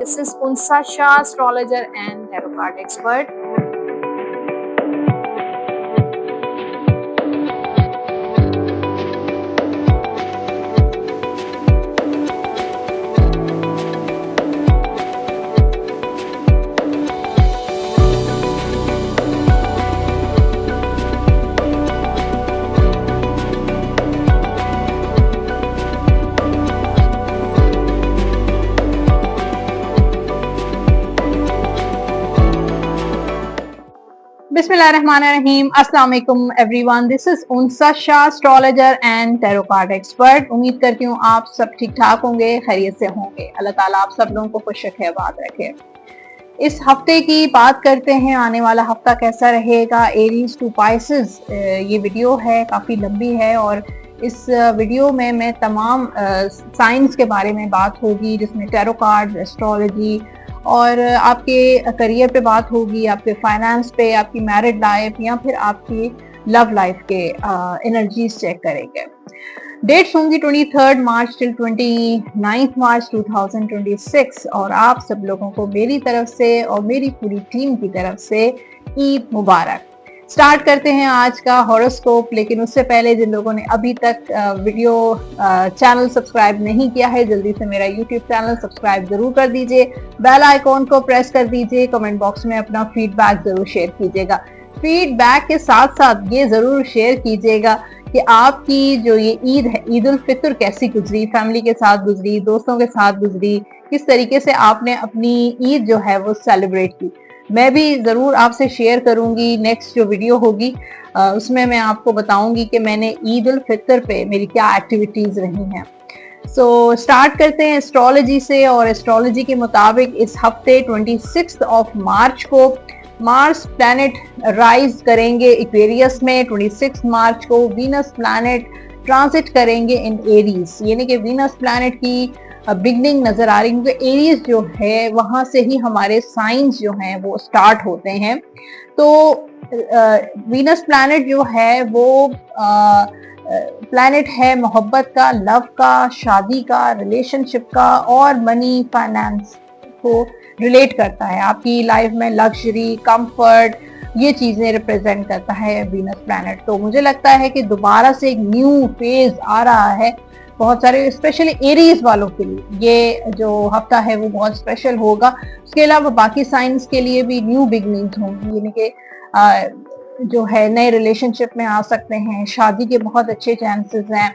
This is Unsa Shah, astrologer and tarot card expert. Bismillahirrahmanirrahim. Assalamu alaikum everyone. This is Unsa Shah, astrologer and tarot card expert. उम्मीद करती हूँ आप सब ठीक ठाक होंगे, खैरियत से होंगे। अल्लाह ताला आप सब लोगों को खुश रखे, आबाद रखे। इस हफ्ते की बात करते हैं, आने वाला हफ्ता कैसा रहेगा। एरीज टू पाइसेस ये वीडियो है, काफ़ी लंबी है और इस वीडियो में मैं तमाम साइंस के बारे में बात होगी, जिसमें टैरो कार्ड, एस्ट्रोलॉजी और आपके करियर पे बात होगी, आपके फाइनेंस पे, आपकी मैरिड लाइफ या फिर आपकी लव लाइफ के एनर्जीज चेक करेंगे। डेट्स होंगी 23 मार्च टिल 29 मार्च 2026 और आप सब लोगों को मेरी तरफ से और मेरी पूरी टीम की तरफ से ईद मुबारक। स्टार्ट करते हैं आज का हॉरोस्कोप, लेकिन उससे पहले जिन लोगों ने अभी तक वीडियो चैनल सब्सक्राइब नहीं किया है, जल्दी से मेरा यूट्यूब चैनल सब्सक्राइब जरूर कर दीजिए, बेल आइकॉन को प्रेस कर दीजिए, कमेंट बॉक्स में अपना फीडबैक जरूर शेयर कीजिएगा। फीडबैक के साथ साथ ये जरूर शेयर कीजिएगा कि आपकी जो ये ईद है, ईद उल फितर कैसी गुजरी, फैमिली के साथ गुजरी, दोस्तों के साथ गुजरी, किस तरीके से आपने अपनी ईद जो है वो सेलिब्रेट की। मैं भी ज़रूर आपसे शेयर करूंगी। नेक्स्ट जो वीडियो होगी उसमें मैं आपको बताऊंगी कि मैंने ईद उल फितर पे मेरी क्या एक्टिविटीज़ रही हैं। सो स्टार्ट करते हैं एस्ट्रोलॉजी से और एस्ट्रोलॉजी के मुताबिक इस हफ्ते 26 मार्च को मार्स प्लैनेट राइज करेंगे एक्वेरियस में। 26 मार्च को वीनस प्लैनेट ट्रांजिट करेंगे इन एरीज, यानी कि वीनस प्लैनेट की बिगनिंग नजर आ रही है, क्योंकि एरीज जो है वहां से ही हमारे साइंस जो हैं वो स्टार्ट होते हैं। तो वीनस प्लैनेट जो है वो प्लैनेट है मोहब्बत का, लव का, शादी का, रिलेशनशिप का और मनी फाइनेंस को रिलेट करता है। आपकी लाइफ में लग्जरी, कंफर्ट, ये चीजें रिप्रेजेंट करता है वीनस प्लैनेट। तो मुझे लगता है कि दोबारा से एक न्यू फेज आ रहा है बहुत सारे, स्पेशली एरीज वालों के लिए ये जो हफ्ता है वो बहुत स्पेशल होगा। उसके अलावा बाकी साइंस के लिए भी न्यू बिगनिंग्स होंगी, यानी कि जो है नए रिलेशनशिप में आ सकते हैं, शादी के बहुत अच्छे चांसेस हैं।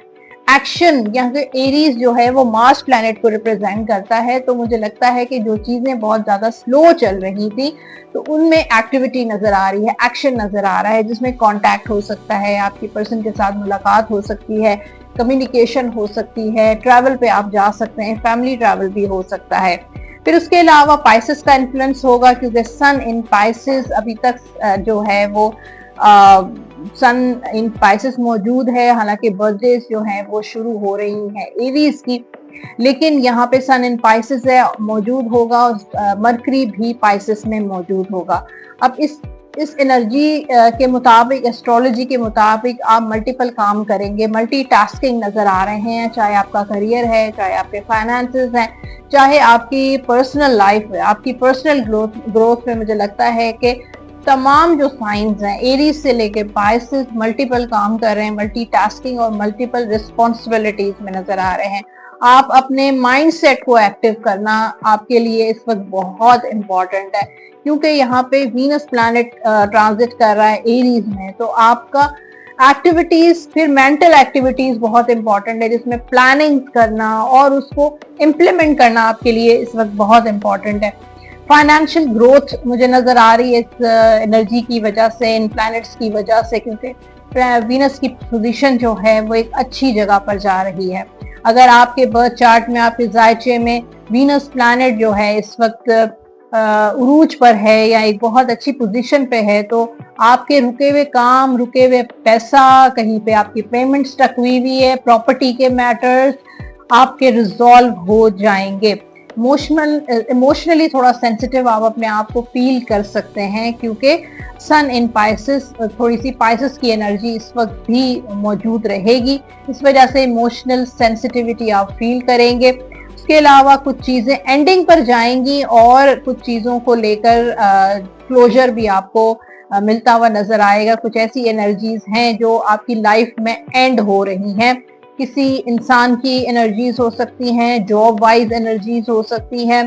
एक्शन, यहाँ पे एरीज जो है वो मार्स प्लैनेट को रिप्रेजेंट करता है। तो मुझे लगता है कि जो चीजें बहुत ज्यादा स्लो चल रही थी तो उनमें एक्टिविटी नजर आ रही है, एक्शन नजर आ रहा है, जिसमें कांटेक्ट हो सकता है, आपकी पर्सन के साथ मुलाकात हो सकती है, कम्युनिकेशन हो सकती है, ट्रैवल पे आप जा सकते हैं, फैमिली ट्रैवल भी हो सकता है। फिर उसके अलावा पाइसेस का इन्फ्लुएंस होगा, क्योंकि सन इन पाइसेस अभी तक जो है वो सन इन पाइसेस मौजूद है। हालांकि बर्थडेज जो हैं वो शुरू हो रही हैं एरीज की, लेकिन यहाँ पे सन इन पाइसेस है मौजूद होगा, मरकरी भी पाइसेस में मौजूद होगा। अब इस एनर्जी के मुताबिक, एस्ट्रोलॉजी के मुताबिक आप मल्टीपल काम करेंगे, मल्टीटास्किंग नजर आ रहे हैं, चाहे आपका करियर है, चाहे आपके फाइनेंसेस हैं, चाहे आपकी पर्सनल लाइफ है, आपकी पर्सनल ग्रोथ में। मुझे लगता है कि तमाम जो साइंस हैं एरीज से लेके पाइसेस मल्टीपल काम कर रहे हैं, मल्टीटास्किंग और मल्टीपल रिस्पॉन्सिबिलिटीज में नजर आ रहे हैं। आप अपने माइंडसेट को एक्टिव करना आपके लिए इस वक्त बहुत इंपॉर्टेंट है, क्योंकि यहाँ पे वीनस प्लैनेट ट्रांजिट कर रहा है एरीज में। तो आपका एक्टिविटीज, फिर मेंटल एक्टिविटीज बहुत इंपॉर्टेंट है, जिसमें प्लानिंग करना और उसको इम्प्लीमेंट करना आपके लिए इस वक्त बहुत इंपॉर्टेंट है। फाइनेंशियल ग्रोथ मुझे नजर आ रही है इस एनर्जी की वजह से, इन प्लैनेट्स की वजह से, क्योंकि वीनस की पोजीशन जो है वो एक अच्छी जगह पर जा रही है। अगर आपके बर्थ चार्ट में, आपके जायचे में वीनस प्लैनेट जो है इस वक्त उरूज पर है या एक बहुत अच्छी पोजीशन पे है, तो आपके रुके हुए काम, रुके हुए पैसा, कहीं पे आपकी पेमेंट स्टक हुई है, प्रॉपर्टी के मैटर्स आपके रिजॉल्व हो जाएंगे। इमोशनली थोड़ा सेंसिटिव आप अपने आप को फील कर सकते हैं, क्योंकि सन इन पाइसेस, थोड़ी सी पाइसेस की एनर्जी इस वक्त भी मौजूद रहेगी। इस वजह से इमोशनल सेंसिटिविटी आप फील करेंगे। उसके अलावा कुछ चीजें एंडिंग पर जाएंगी और कुछ चीजों को लेकर क्लोजर भी आपको मिलता हुआ नजर आएगा। कुछ ऐसी एनर्जीज हैं जो आपकी लाइफ में एंड हो रही हैं। किसी इंसान की एनर्जीज हो सकती हैं, जॉब वाइज एनर्जीज हो सकती हैं,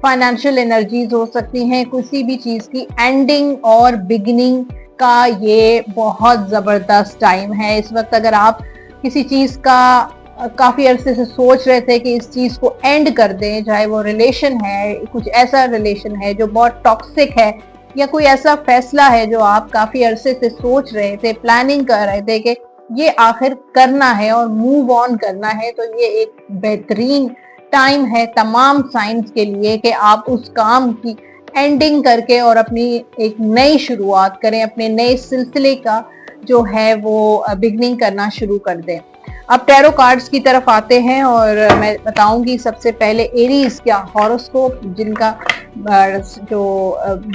फाइनेंशियल एनर्जीज हो सकती हैं। किसी भी चीज की एंडिंग और बिगिनिंग का ये बहुत जबरदस्त टाइम है। इस वक्त अगर आप किसी चीज का काफी अरसे से सोच रहे थे कि इस चीज को एंड कर दें, चाहे वो रिलेशन है, कुछ ऐसा रिलेशन है जो बहुत टॉक्सिक है, या कोई ऐसा फैसला है जो आप काफी अरसे से सोच रहे थे, प्लानिंग कर रहे थे कि ये आखिर करना है और मूव ऑन करना है, तो ये एक बेहतरीन टाइम है तमाम साइंस के लिए कि आप उस काम की एंडिंग करके और अपनी एक नई शुरुआत करें, अपने नए सिलसिले का जो है वो बिगनिंग करना शुरू कर दें। अब टैरो कार्ड्स की तरफ आते हैं और मैं बताऊंगी सबसे पहले एरीज क्या हॉरोस्कोप, जिनका जो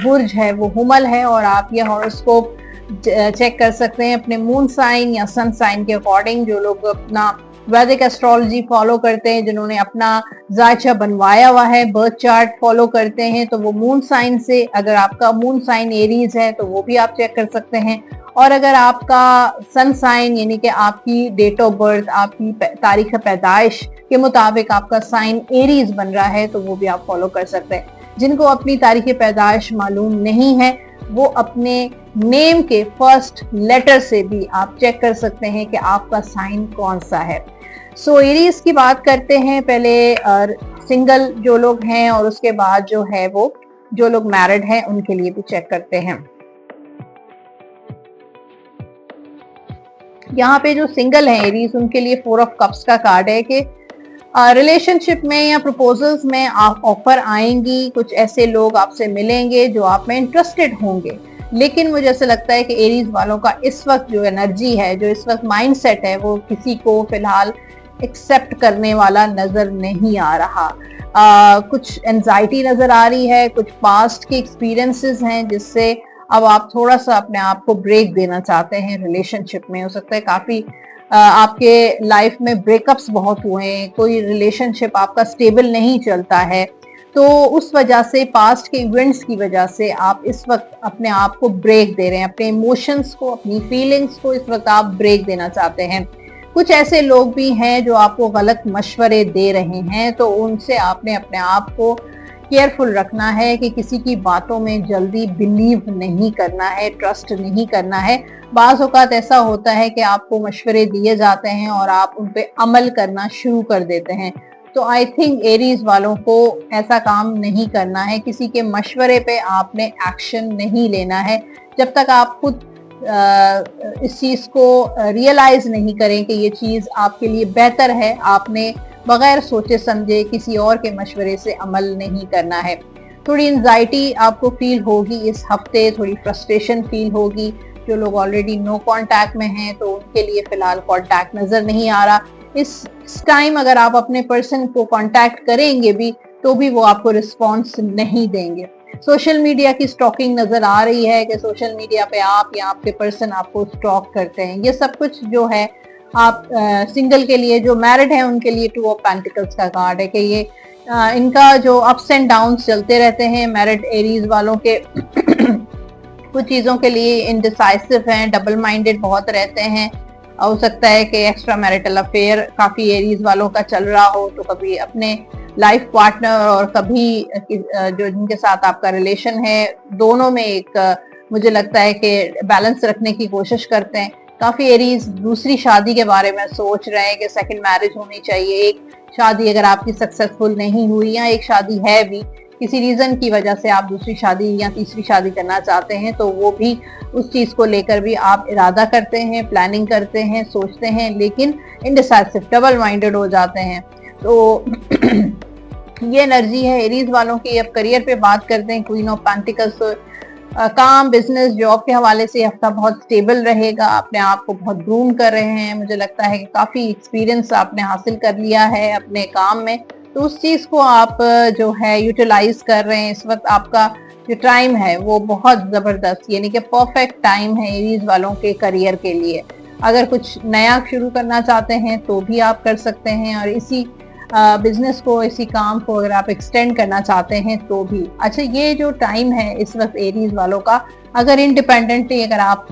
बुर्ज है वो हुमल है, और आप ये हॉरोस्कोप चेक कर सकते हैं अपने मून साइन या सन साइन के अकॉर्डिंग। जो लोग अपना वैदिक एस्ट्रोलॉजी फॉलो करते हैं, जिन्होंने अपना जायचा बनवाया हुआ है, बर्थ चार्ट फॉलो करते हैं, तो वो मून साइन से, अगर आपका मून साइन एरीज है तो वो भी आप चेक कर सकते हैं। और अगर आपका सन साइन यानी कि आपकी डेट ऑफ बर्थ, आपकी तारीख पैदाइश के मुताबिक आपका साइन एरीज बन रहा है तो वो भी आप फॉलो कर सकते हैं। जिनको अपनी तारीख पैदाइश मालूम नहीं है वो अपने नेम के फर्स्ट लेटर से भी आप चेक कर सकते हैं कि आपका साइन कौन सा है। सो एरीज की बात करते हैं पहले सिंगल जो लोग हैं, और उसके बाद जो है वो जो लोग मैरिड हैं उनके लिए भी चेक करते हैं। यहाँ पे जो सिंगल है एरीज, उनके लिए 4 ऑफ कप्स का कार्ड है कि रिलेशनशिप में या प्रपोजल्स में आप ऑफर आएंगी, कुछ ऐसे लोग आपसे मिलेंगे जो आप में इंटरेस्टेड होंगे। लेकिन मुझे ऐसा लगता है कि एरीज वालों का इस वक्त जो एनर्जी है, जो इस वक्त माइंडसेट है, वो किसी को फिलहाल एक्सेप्ट करने वाला नजर नहीं आ रहा। कुछ एंजाइटी नजर आ रही है, कुछ पास्ट के एक्सपीरियंसेस हैं जिससे अब आप थोड़ा सा अपने आप को ब्रेक देना चाहते हैं रिलेशनशिप में। हो सकता है काफी आपके लाइफ में ब्रेकअप्स बहुत हुए हैं, कोई रिलेशनशिप आपका स्टेबल नहीं चलता है, तो उस वजह से, पास्ट के इवेंट्स की वजह से आप इस वक्त अपने आप को ब्रेक दे रहे हैं, अपने इमोशंस को, अपनी फीलिंग्स को इस वक्त आप ब्रेक देना चाहते हैं। कुछ ऐसे लोग भी हैं जो आपको गलत मशवरे दे रहे हैं, तो उनसे आपने अपने आप को केयरफुल रखना है कि किसी की बातों में जल्दी बिलीव नहीं करना है, ट्रस्ट नहीं करना है। बाज़ औक़ात ऐसा होता है कि आपको मशवरे दिए जाते हैं और आप उन पे अमल करना शुरू कर देते हैं, तो आई थिंक एरीज वालों को ऐसा काम नहीं करना है। किसी के मशवरे पे आपने एक्शन नहीं लेना है जब तक आप खुद इस चीज़ को रियलाइज नहीं करें कि ये चीज़ आपके लिए बेहतर है। आपने बगैर सोचे समझे किसी और के मशवरे से अमल नहीं करना है। थोड़ी एंजाइटी आपको फील होगी इस हफ्ते, थोड़ी फ्रस्ट्रेशन फील होगी। जो लोग ऑलरेडी नो कांटेक्ट में हैं तो उनके लिए फिलहाल कांटेक्ट नजर नहीं आ रहा। इस टाइम अगर आप अपने पर्सन को कांटेक्ट करेंगे भी तो भी वो आपको रिस्पॉन्स नहीं देंगे। सोशल मीडिया की स्टॉकिंग नजर आ रही है कि सोशल मीडिया पे आप या आपके पर्सन आपको स्टॉक करते हैं। ये सब कुछ जो है आप सिंगल के लिए, जो मैरिड हैं उनके लिए 2 ऑफ पेंटिकल्स का कार्ड है कि ये इनका जो अप्स एंड डाउन्स चलते रहते हैं। मैरिड एरीज वालों के कुछ चीज़ों के लिए इनडिसाइसिव हैं, डबल माइंडेड बहुत रहते हैं। हो सकता है कि एक्स्ट्रा मैरिटल अफेयर काफ़ी एरीज वालों का चल रहा हो, तो कभी अपने लाइफ पार्टनर और कभी जो जिनके साथ आपका रिलेशन है, दोनों में एक मुझे लगता है कि बैलेंस रखने की कोशिश करते हैं। काफ़ी एरीज दूसरी शादी के बारे में सोच रहे हैं कि सेकंड मैरिज होनी चाहिए। एक शादी अगर आपकी सक्सेसफुल नहीं हुई या एक शादी है भी, किसी रीज़न की वजह से आप दूसरी शादी या तीसरी शादी करना चाहते हैं, तो वो भी उस चीज़ को लेकर भी आप इरादा करते हैं, प्लानिंग करते हैं, सोचते हैं, लेकिन इनडिसाइसिव, डबल माइंडेड हो जाते हैं। तो ये एनर्जी है एरीज वालों की। अब करियर पे बात करते हैं, क्वीन ऑफ पेंटिकल्स। काम, बिजनेस, जॉब के हवाले से हफ्ता बहुत स्टेबल रहेगा। अपने आप को बहुत ग्रूम कर रहे हैं। मुझे लगता है कि काफ़ी एक्सपीरियंस आपने हासिल कर लिया है अपने काम में, तो उस चीज़ को आप जो है यूटिलाइज कर रहे हैं। इस वक्त आपका जो टाइम है वो बहुत ज़बरदस्त, यानी कि परफेक्ट टाइम है एरीज वालों के करियर के लिए। अगर कुछ नया शुरू करना चाहते हैं तो भी आप कर सकते हैं, और इसी बिजनेस को, इसी काम को अगर आप एक्सटेंड करना चाहते हैं तो भी अच्छा। ये जो टाइम है इस वक्त एरीज वालों का, अगर इंडिपेंडेंटली अगर आप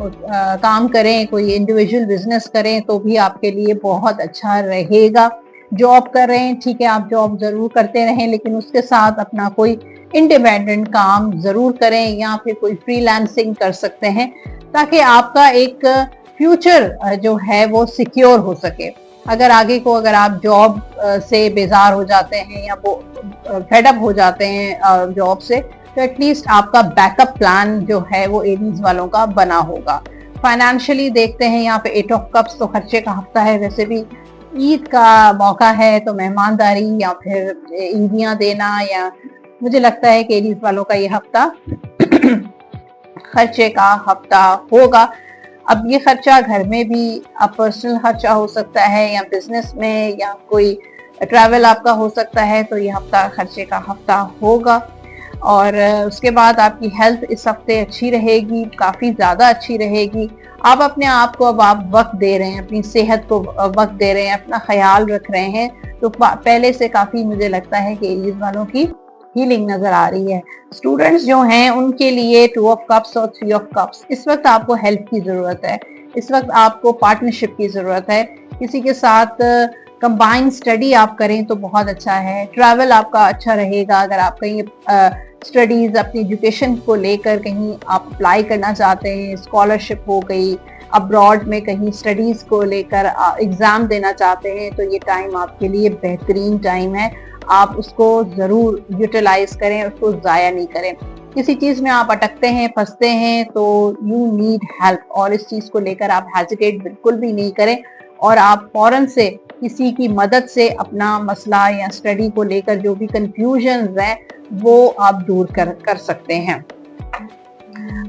काम करें, कोई इंडिविजुअल बिजनेस करें तो भी आपके लिए बहुत अच्छा रहेगा। जॉब कर रहे हैं, ठीक है, आप जॉब जरूर करते रहें, लेकिन उसके साथ अपना कोई इंडिपेंडेंट काम जरूर करें या फिर कोई फ्रीलांसिंग कर सकते हैं, ताकि आपका एक फ्यूचर जो है वो सिक्योर हो सके। अगर आगे को अगर आप जॉब से बेजार हो जाते हैं या वो फेडअप हो जाते हैं जॉब से, तो एटलीस्ट आपका बैकअप प्लान जो है वो एरीज वालों का बना होगा। फाइनेंशियली देखते हैं यहाँ पे 8 ऑफ कप्स, तो खर्चे का हफ्ता है। वैसे भी ईद का मौका है तो मेहमानदारी या फिर ईदियां देना, या मुझे लगता है कि एरीज वालों का ये हफ्ता खर्चे का हफ्ता होगा। अब ये खर्चा घर में भी आप पर्सनल खर्चा हो सकता है या बिजनेस में या कोई ट्रैवल आपका हो सकता है, तो ये हफ्ता खर्चे का हफ्ता होगा। और उसके बाद आपकी हेल्थ इस हफ्ते अच्छी रहेगी, काफ़ी ज़्यादा अच्छी रहेगी। आप अपने आप को अब आप वक्त दे रहे हैं, अपनी सेहत को वक्त दे रहे हैं, अपना ख्याल रख रहे हैं, तो पहले से काफ़ी मुझे लगता है कि एरीज वालों की हीलिंग नजर आ रही है। स्टूडेंट्स जो हैं उनके लिए 2 ऑफ कप्स और 3 ऑफ कप्स, इस वक्त आपको हेल्प की जरूरत है, इस वक्त आपको पार्टनरशिप की जरूरत है। किसी के साथ कंबाइन स्टडी आप करें तो बहुत अच्छा है। ट्रैवल आपका अच्छा रहेगा अगर आप कहीं स्टडीज अपनी एजुकेशन को लेकर कहीं आप अप्लाई करना चाहते हैं, स्कॉलरशिप हो गई, अब्रॉड में कहीं स्टडीज को लेकर एग्जाम देना चाहते हैं, तो ये टाइम आपके लिए बेहतरीन टाइम है। आप उसको जरूर यूटिलाइज करें, उसको जाया नहीं करें। किसी चीज में आप अटकते हैं, फंसते हैं, तो यू नीड हेल्प, और इस चीज को लेकर आप हेजिटेट बिल्कुल भी नहीं करें, और आप फौरन से किसी की मदद से अपना मसला या स्टडी को लेकर जो भी कंफ्यूजन है वो आप दूर कर सकते हैं।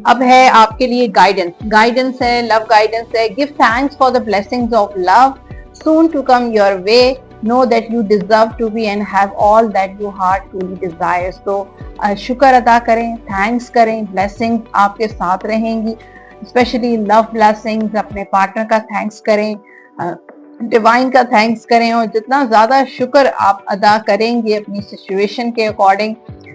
अब है आपके लिए गाइडेंस। गाइडेंस है, लव गाइडेंस है। Give thanks for the blessings of love soon to come your way, know that you deserve to be and have all that your heart truly desires. तो शुक्र अदा करें, थैंक्स करें, blessings आपके साथ रहेंगी, स्पेशली लव ब्लेसिंग्स। अपने partner का थैंक्स करें, डिवाइन का थैंक्स करें, और जितना ज्यादा शुक्र आप अदा करेंगे अपनी सिचुएशन के अकॉर्डिंग,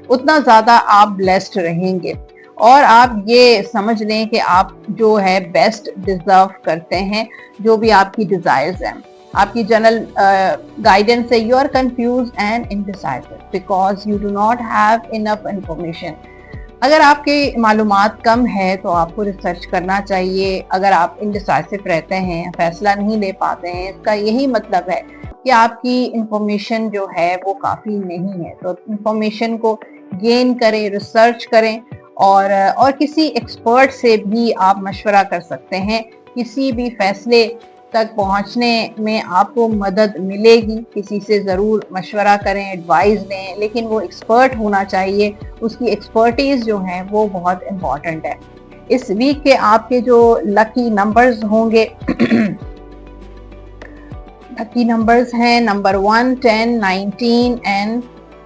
उतना ज्यादा आप ब्लेस्ड रहेंगे। और आप ये समझ लें कि आप जो है बेस्ट डिजर्व करते हैं, जो भी आपकी डिजायर्स हैं। आपकी जनरल गाइडेंस है, you are confuse and indecisive because you do not have enough information. अगर आपकी मालूमात कम है तो आपको रिसर्च करना चाहिए। अगर आप इनडिसाइसिव रहते हैं, फैसला नहीं ले पाते हैं, इसका यही मतलब है कि आपकी इंफॉर्मेशन जो है वो काफ़ी नहीं है। तो इंफॉर्मेशन को गेन करें, रिसर्च करें, और किसी एक्सपर्ट से भी आप मशवरा कर सकते हैं। किसी भी फैसले तक पहुंचने में आपको मदद मिलेगी। किसी से ज़रूर मशवरा करें, एडवाइस दें, लेकिन वो एक्सपर्ट होना चाहिए, उसकी एक्सपर्टीज जो है वो बहुत इम्पॉर्टेंट है। इस वीक के आपके जो लकी नंबर्स होंगे लकी नंबर्स हैं नंबर 1, 10, 19 एंड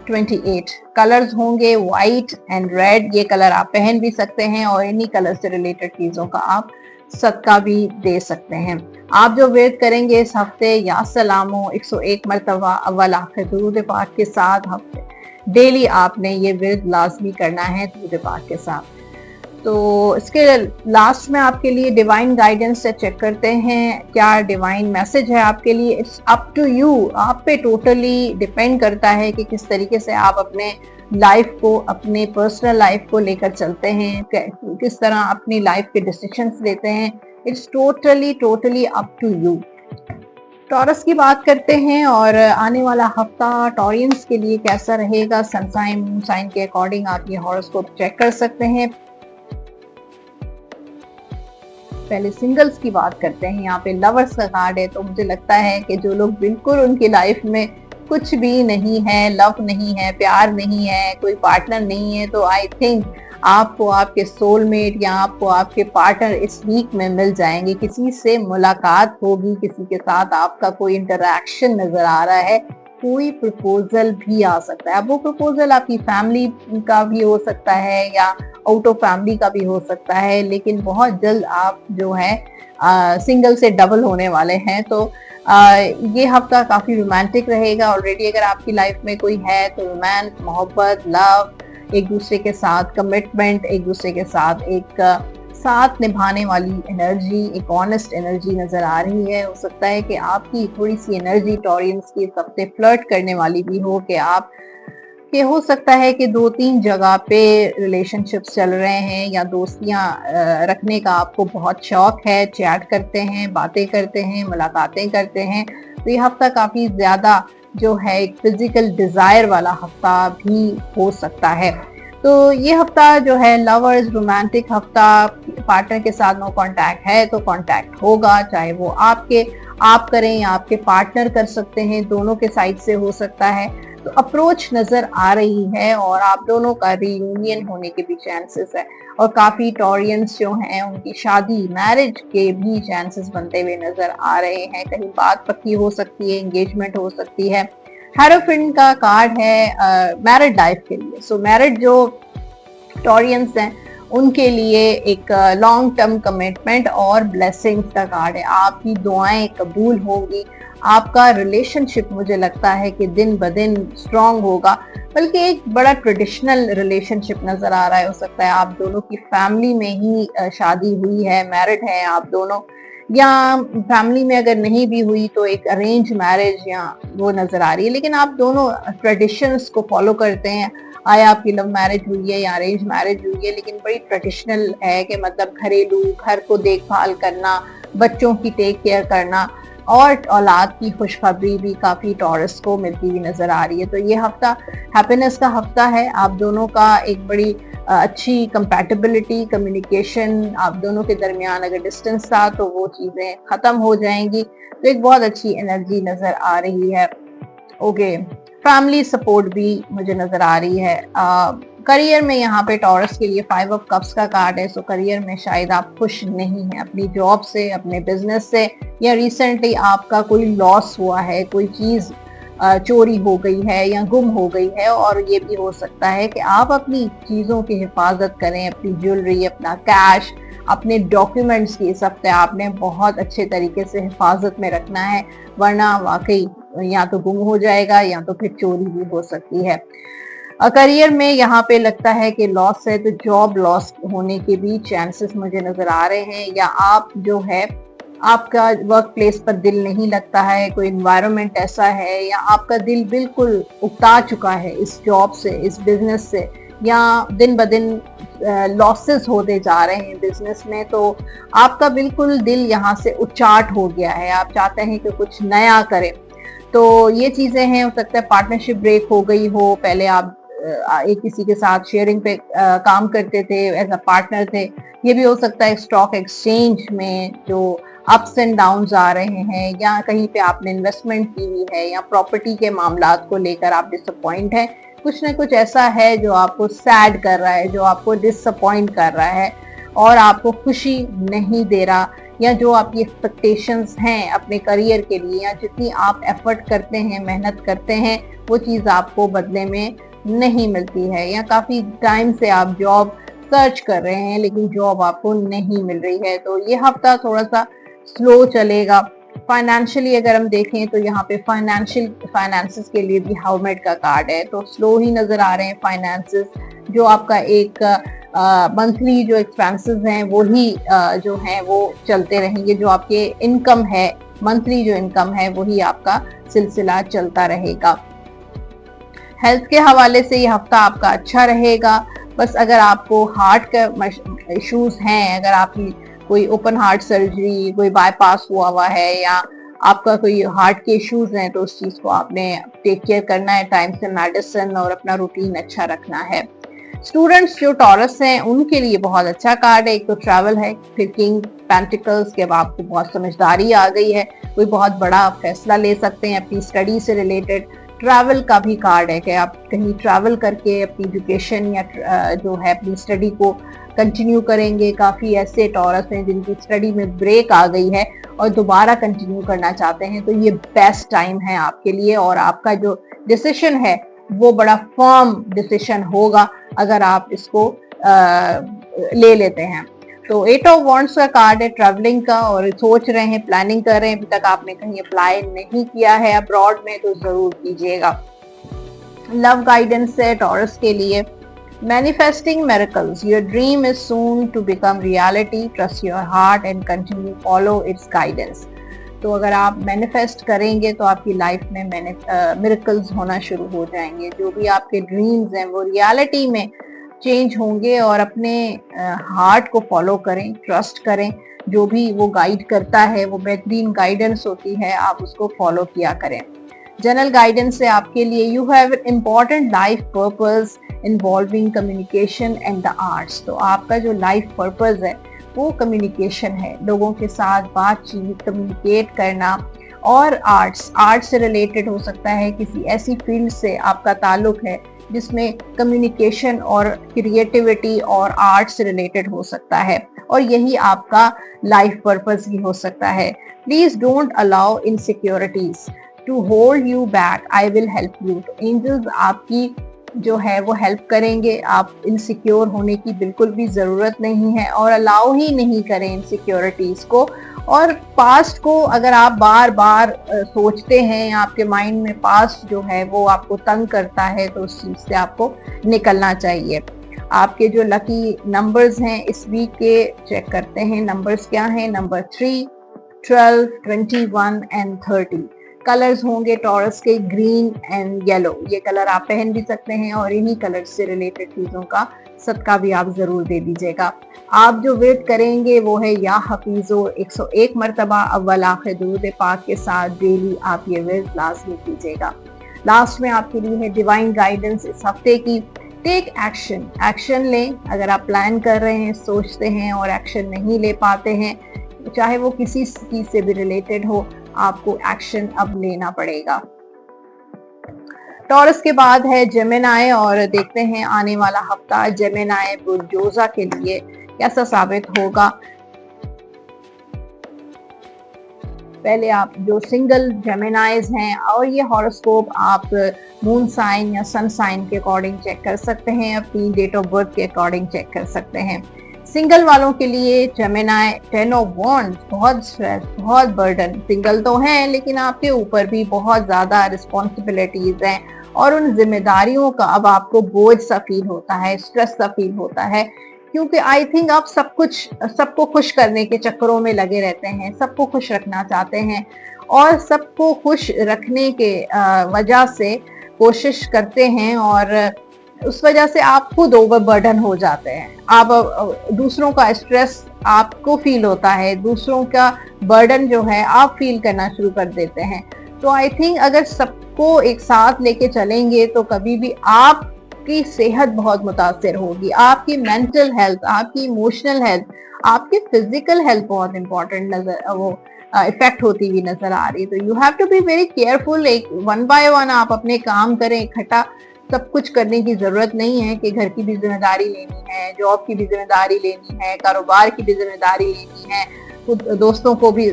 28। कलर्स होंगे वाइट एंड रेड, ये कलर आप पहन भी सकते हैं और इन्हीं कलर से रिलेटेड चीज़ों का आप सदका भी दे सकते हैं। आप जो वेद करेंगे इस हफ्ते, या सलामो 101 मरतबा अव्वल आखिर दुरूद पाक के साथ, हफ्ते डेली आपने ये विर्द लाजमी करना है दुरूद पाक के साथ। तो इसके लास्ट में आपके लिए डिवाइन गाइडेंस से चेक करते हैं क्या डिवाइन मैसेज है आपके लिए। इट्स अप टू यू, आप पे टोटली डिपेंड करता है कि किस तरीके से आप अपने लाइफ को, अपने पर्सनल लाइफ को लेकर चलते हैं, किस तरह अपनी लाइफ के डिसीजंस लेते हैं। It's totally up to you. Taurus की बात करते हैं और आने वाला हफ्ता टॉरियंस के लिए कैसा रहेगा। सन साइन, मून साइन के अकॉर्डिंग आप ये हॉरोस्कोप चेक कर सकते हैं। पहले सिंगल्स की बात करते हैं। यहाँ पे लवर्स का कार्ड है, तो मुझे लगता है कि जो लोग बिल्कुल उनकी लाइफ में कुछ भी नहीं है, लव नहीं है, प्यार नहीं है, कोई पार्टनर नहीं है, तो आई थिंक आपको आपके सोलमेट या आपको आपके पार्टनर इस वीक में मिल जाएंगे। किसी से मुलाकात होगी, किसी के साथ आपका कोई इंटरेक्शन नजर आ रहा है, कोई प्रपोजल भी आ सकता है। अब वो प्रपोजल आपकी फैमिली का भी हो सकता है या आउट ऑफ फैमिली का भी हो सकता है, लेकिन बहुत जल्द आप जो है सिंगल से डबल होने वाले हैं। तो ये हफ्ता काफी रोमांटिक रहेगा। ऑलरेडी अगर आपकी लाइफ में कोई है तो रोमांस, मोहब्बत, लव, एक दूसरे के साथ कमिटमेंट, एक दूसरे के साथ एक साथ निभाने वाली एनर्जी, एक ऑनेस्ट एनर्जी नजर आ रही है। हो सकता है कि आपकी थोड़ी सी एनर्जी टॉरियंस की इस हफ्ते फ्लर्ट करने वाली भी हो, कि आप कि हो सकता है कि 2-3 जगह पे रिलेशनशिप्स चल रहे हैं या दोस्तियां रखने का आपको बहुत शौक है, चैट करते हैं, बातें करते हैं, मुलाकातें करते हैं। तो ये हफ्ता काफी ज्यादा जो है एक फिजिकल डिजायर वाला हफ्ता भी हो सकता है। तो ये हफ्ता जो है लवर्स, रोमांटिक हफ्ता, पार्टनर के साथ नो कांटेक्ट है तो कांटेक्ट होगा, चाहे वो आप करें या आपके पार्टनर कर सकते हैं, दोनों के साइड से हो सकता है। तो अप्रोच नजर आ रही है और आप दोनों का रीयूनियन होने के भी चांसेस है, और काफी टॉरियंस जो हैं उनकी शादी, मैरिज के भी चांसेस बनते हुए नजर आ रहे हैं। कहीं बात पक्की हो सकती है, एंगेजमेंट हो सकती है। हेरोफिन का कार्ड है मैरिड लाइफ के लिए। सो मैरिड जो टॉरियंस हैं उनके लिए एक लॉन्ग टर्म कमिटमेंट और ब्लेसिंग्स का कार्ड है। आपकी दुआएं कबूल होंगी, आपका रिलेशनशिप मुझे लगता है कि दिन ब दिन स्ट्रांग होगा, बल्कि एक बड़ा ट्रेडिशनल रिलेशनशिप नजर आ रहा है। हो सकता है आप दोनों की फैमिली में ही शादी हुई है, मैरिड है आप दोनों, या फैमिली में अगर नहीं भी हुई तो एक अरेंज मैरिज या वो नजर आ रही है, लेकिन आप दोनों ट्रेडिशंस को फॉलो करते हैं। आया आपकी लव मैरिज हुई है या अरेंज मैरिज हुई है, लेकिन बड़ी ट्रेडिशनल है कि मतलब घरेलू, घर को देखभाल करना, बच्चों की टेक केयर करना और औलाद की खुशखबरी भी काफी टॉरस को मिलती हुई नजर आ रही है। तो ये हफ्ता हैप्पीनेस का हफ्ता है। आप दोनों का एक बड़ी अच्छी कंपैटिबिलिटी, कम्युनिकेशन आप दोनों के दरमियान अगर डिस्टेंस था तो वो चीजें खत्म हो जाएंगी। तो एक बहुत अच्छी एनर्जी नजर आ रही है। ओके, फैमिली सपोर्ट भी मुझे नजर आ रही है। करियर में यहाँ पे टॉरस के लिए 5 ऑफ कप्स का कार्ड है। सो करियर में शायद आप खुश नहीं हैं अपनी जॉब से, अपने बिजनेस से, या रिसेंटली आपका कोई लॉस हुआ है, कोई चीज चोरी हो गई है या गुम हो गई है। और ये भी हो सकता है कि आप अपनी चीजों की हिफाजत करें, अपनी ज्वेलरी, अपना कैश, अपने डॉक्यूमेंट्स की इस हफ्ते आपने बहुत अच्छे तरीके से हिफाजत में रखना है, वरना वाकई या तो गुम हो जाएगा या तो फिर चोरी भी हो सकती है। करियर में यहाँ पे लगता है कि लॉस है, तो जॉब लॉस होने के भी चांसेस मुझे नजर आ रहे हैं, या आप जो है आपका वर्क प्लेस पर दिल नहीं लगता है, कोई इन्वायरमेंट ऐसा है, या आपका दिल बिल्कुल उकता चुका है इस जॉब से, इस बिजनेस से, या दिन ब दिन लॉसेस होते जा रहे हैं बिजनेस में, तो आपका बिल्कुल दिल यहाँ से उचाट हो गया है, आप चाहते हैं कि कुछ नया करें। तो ये चीजें हैं। हो सकता है पार्टनरशिप ब्रेक हो गई हो, पहले आप एक किसी के साथ शेयरिंग पे काम करते थे, एज अ पार्टनर थे। ये भी हो सकता है स्टॉक एक्सचेंज में जो अप्स एंड डाउन्स आ रहे हैं, या कहीं पे आपने इन्वेस्टमेंट की हुई है, या प्रॉपर्टी के मामलात को लेकर आप डिसअपॉइंट हैं। कुछ ना कुछ ऐसा है जो आपको सैड कर रहा है, जो आपको डिसअपॉइंट कर रहा है और आपको खुशी नहीं दे रहा, या जो आपकी एक्सपेक्टेशंस हैं अपने करियर के लिए, या जितनी आप एफर्ट करते हैं, मेहनत करते हैं, वो चीज़ आपको बदले में नहीं मिलती है, या काफ़ी टाइम से आप जॉब सर्च कर रहे हैं लेकिन जॉब आपको नहीं मिल रही है। तो ये हफ्ता थोड़ा सा स्लो चलेगा। फाइनेंशियली अगर हम देखें तो यहाँ पे फाइनेंसेस के लिए भी हाउमेट का कार्ड है, तो स्लो ही नजर आ रहे हैं फाइनेंसेस। जो आपका एक मंथली जो एक्सपेंसेस हैं वो ही जो हैं वो चलते रहेंगे। जो आपके इनकम है, मंथली जो इनकम है वही आपका सिलसिला चलता रहेगा। हेल्थ के हवाले से ये हफ्ता आपका अच्छा रहेगा। बस अगर आपको हार्ट का इश्यूज हैं, अगर आपकी कोई ओपन हार्ट सर्जरी, कोई बाईपास हुआ है, या आपका कोई हार्ट के इश्यूज हैं, तो उस चीज को आपने टेक केयर करना है, टाइम से मेडिसिन और अपना रूटीन अच्छा रखना है। स्टूडेंट्स जो टॉरस हैं उनके लिए बहुत अच्छा कार्ड है। एक तो ट्रैवल है, फिर किंग पेंटिकल्स के, अब आपको बहुत समझदारी आ गई है, कोई बहुत बड़ा फैसला ले सकते हैं अपनी स्टडी से रिलेटेड। ट्रैवल का भी कार्ड है कि आप कहीं ट्रैवल करके अपनी एजुकेशन या जो है अपनी स्टडी को कंटिन्यू करेंगे। काफ़ी ऐसे टॉरस हैं जिनकी स्टडी में ब्रेक आ गई है और दोबारा कंटिन्यू करना चाहते हैं, तो ये बेस्ट टाइम है आपके लिए। और आपका जो डिसीजन है वो बड़ा फर्म डिसीजन होगा अगर आप इसको ले लेते हैं। तो 8 ऑफ वॉन्ड्स का कार्ड है ट्रैवलिंग का, और सोच रहे हैं, प्लानिंग कर रहे हैं, अभी तक आपने कहीं अप्लाई नहीं किया है अब्रॉड में तो जरूर कीजिएगा। लव गाइडेंस है टॉरस के लिए, manifesting miracles, your dream is soon to become reality, trust your heart and continue follow its guidance. तो अगर आप मैनिफेस्ट करेंगे तो आपकी लाइफ में मिरेकल्स होना शुरू हो जाएंगे, जो भी आपके ड्रीम्स हैं वो रियलिटी में चेंज होंगे। और अपने हार्ट को फॉलो करें, ट्रस्ट करें, जो भी वो गाइड करता है वो बेहतरीन गाइडेंस होती है, आप उसको फॉलो किया करें। जनरल गाइडेंस है आपके लिए, you have an important life purpose involving communication and the arts. तो आपका जो लाइफ पर्पस है वो कम्युनिकेशन है, लोगों के साथ बातचीत, कम्युनिकेट करना, और आर्ट्स से रिलेटेड हो सकता है, किसी ऐसी फील्ड से आपका ताल्लुक है जिसमें कम्युनिकेशन और क्रिएटिविटी और आर्ट से रिलेटेड हो सकता है, और यही आपका लाइफ पर्पस भी हो सकता है। Please don't allow insecurities to hold you back, I will help you. तो एंजल्स आपकी जो है वो हेल्प करेंगे, आप इनसिक्योर होने की बिल्कुल भी जरूरत नहीं है, और अलाउ ही नहीं करें इनसिक्योरिटीज को। और पास्ट को अगर आप बार बार सोचते हैं, आपके माइंड में पास्ट जो है वो आपको तंग करता है, तो उस चीज से आपको निकलना चाहिए। आपके जो लकी नंबर्स हैं इस वीक के चेक करते हैं, नंबर्स क्या हैं, नंबर 3, 12, 21 एंड 30। कलर्स होंगे टॉरस के ग्रीन एंड येलो, ये कलर आप पहन भी सकते हैं, और इन्हीं कलर से रिलेटेड चीजों का सदका भी आप जरूर दे दीजिएगा। आप जो वेट करेंगे वो है या हफीजो 101 मरतबा अव्वल आखिर दुरूद पाक के साथ डेली आप ये वेट लाजमी कीजिएगा। लास्ट में आपके लिए है डिवाइन गाइडेंस इस हफ्ते की, टेक एक्शन, एक्शन लें। अगर आप प्लान कर रहे हैं, सोचते हैं और एक्शन नहीं ले पाते हैं, चाहे वो किसी चीज से भी रिलेटेड हो, आपको एक्शन अब लेना पड़ेगा। टॉरस के बाद है जेमिनाई, और देखते हैं आने वाला हफ्ता जेमिनाई बुलडोजर के लिए कैसा साबित होगा। पहले आप जो सिंगल जेमिनाइज हैं, और ये हॉरोस्कोप आप मून साइन या सन साइन के अकॉर्डिंग चेक कर सकते हैं, अपनी डेट ऑफ बर्थ के अकॉर्डिंग चेक कर सकते हैं। सिंगल वालों के लिए जेमिनाई 10 ऑफ वॉन्ड्स, बहुत स्ट्रेस, बहुत बर्डन। सिंगल तो हैं लेकिन आपके ऊपर भी बहुत ज्यादा रिस्पॉन्सिबिलिटीज हैं, और उन जिम्मेदारियों का अब आपको बोझ सा फील होता है, स्ट्रेस सा फील होता है, क्योंकि आई थिंक आप सबको खुश करने के चक्करों में लगे रहते हैं, सबको खुश रखना चाहते हैं, और सबको खुश रखने के वजह से कोशिश करते हैं, और उस वजह से आप खुद ओवरबर्डन हो जाते हैं। आप दूसरों का स्ट्रेस आपको फील होता है, दूसरों का बर्डन जो है आप फील करना शुरू कर देते हैं। तो आई थिंक अगर सबको एक साथ लेके चलेंगे तो कभी भी आपकी सेहत बहुत मुतासिर होगी, आपकी मेंटल हेल्थ, आपकी इमोशनल हेल्थ, आपकी फिजिकल हेल्थ बहुत इंपॉर्टेंट इफेक्ट होती हुई नजर आ रही है। तो you have to be very careful. एक वन बाय वन आप अपने काम करें, इकट्ठा सब कुछ करने की जरूरत नहीं है कि घर की भी जिम्मेदारी लेनी है, जॉब की भी जिम्मेदारी लेनी है, कारोबार की भी जिम्मेदारी लेनी है, खुद दोस्तों को भी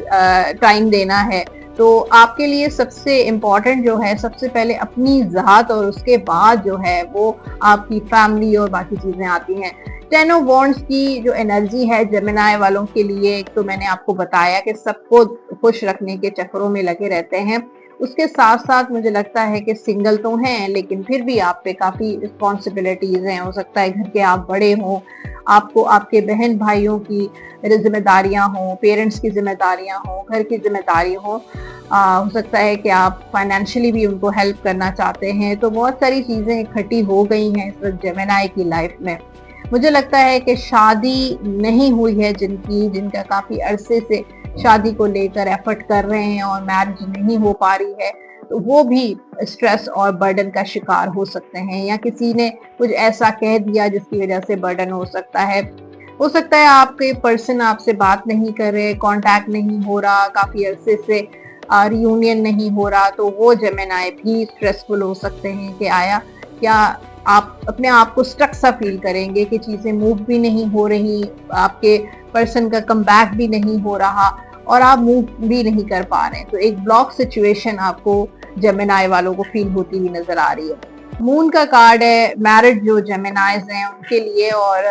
टाइम देना है। तो आपके लिए सबसे इम्पोर्टेंट जो है, सबसे पहले अपनी ज़ात, और उसके बाद जो है वो आपकी फैमिली और बाकी चीज़ें आती हैं। 10 ऑफ वॉन्ड्स की जो एनर्जी है जेमिनाई वालों के लिए, तो मैंने आपको बताया कि सबको खुश रखने के चक्करों में लगे रहते हैं। उसके साथ साथ मुझे लगता है कि सिंगल तो हैं लेकिन फिर भी आप पे काफ़ी रिस्पॉन्सिबिलिटीज़ हैं। हो सकता है घर के आप बड़े हों, आपको आपके बहन भाइयों की जिम्मेदारियां हों, पेरेंट्स की जिम्मेदारियां हों, घर की जिम्मेदारी हो सकता है कि आप फाइनेंशियली भी उनको हेल्प करना चाहते हैं। तो बहुत सारी चीज़ें इकट्ठी हो गई हैं इस वक्त जेमिनाई की लाइफ में। मुझे लगता है कि शादी नहीं हुई है जिनका काफ़ी अरसे से शादी को लेकर एफर्ट कर रहे हैं और मैरिज नहीं हो पा रही है, तो वो भी स्ट्रेस और बर्डन का शिकार हो सकते हैं, या किसी ने कुछ ऐसा कह दिया जिसकी वजह से बर्डन हो सकता है। हो सकता है आपके पर्सन आपसे बात नहीं कर रहे, कांटेक्ट नहीं हो रहा, काफ़ी अरसे से रियूनियन नहीं हो रहा, तो वो जेमिनाई भी स्ट्रेसफुल हो सकते हैं कि क्या आप अपने आप को स्ट्रक सा फील करेंगे कि चीज़ें मूव भी नहीं हो रही, आपके पर्सन का कमबैक भी नहीं हो रहा और आप मूव भी नहीं कर पा रहे हैं। तो एक ब्लॉक सिचुएशन आपको जेमिनाई वालों को फील होती हुई नजर आ रही है। मून का कार्ड है मैरिड जो जेमिनाइज हैं उनके लिए, और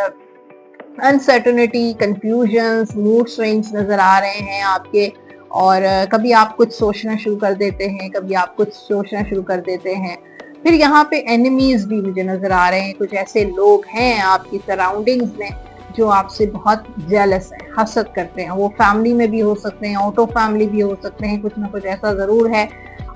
अनसर्टनिटी, कंफ्यूजन्स, मूड स्विंग्स नजर आ रहे हैं आपके। और कभी आप कुछ सोचना शुरू कर देते हैं, कभी आप कुछ सोचना शुरू कर देते हैं। फिर यहाँ पे एनिमीज भी मुझे नजर आ रहे हैं, कुछ ऐसे लोग हैं आपकी सराउंडिंग्स में जो आपसे बहुत जेलस है, हसद करते हैं। वो फैमिली में भी हो सकते हैं, आउट ऑफ फैमिली भी हो सकते हैं, कुछ ना कुछ ऐसा जरूर है।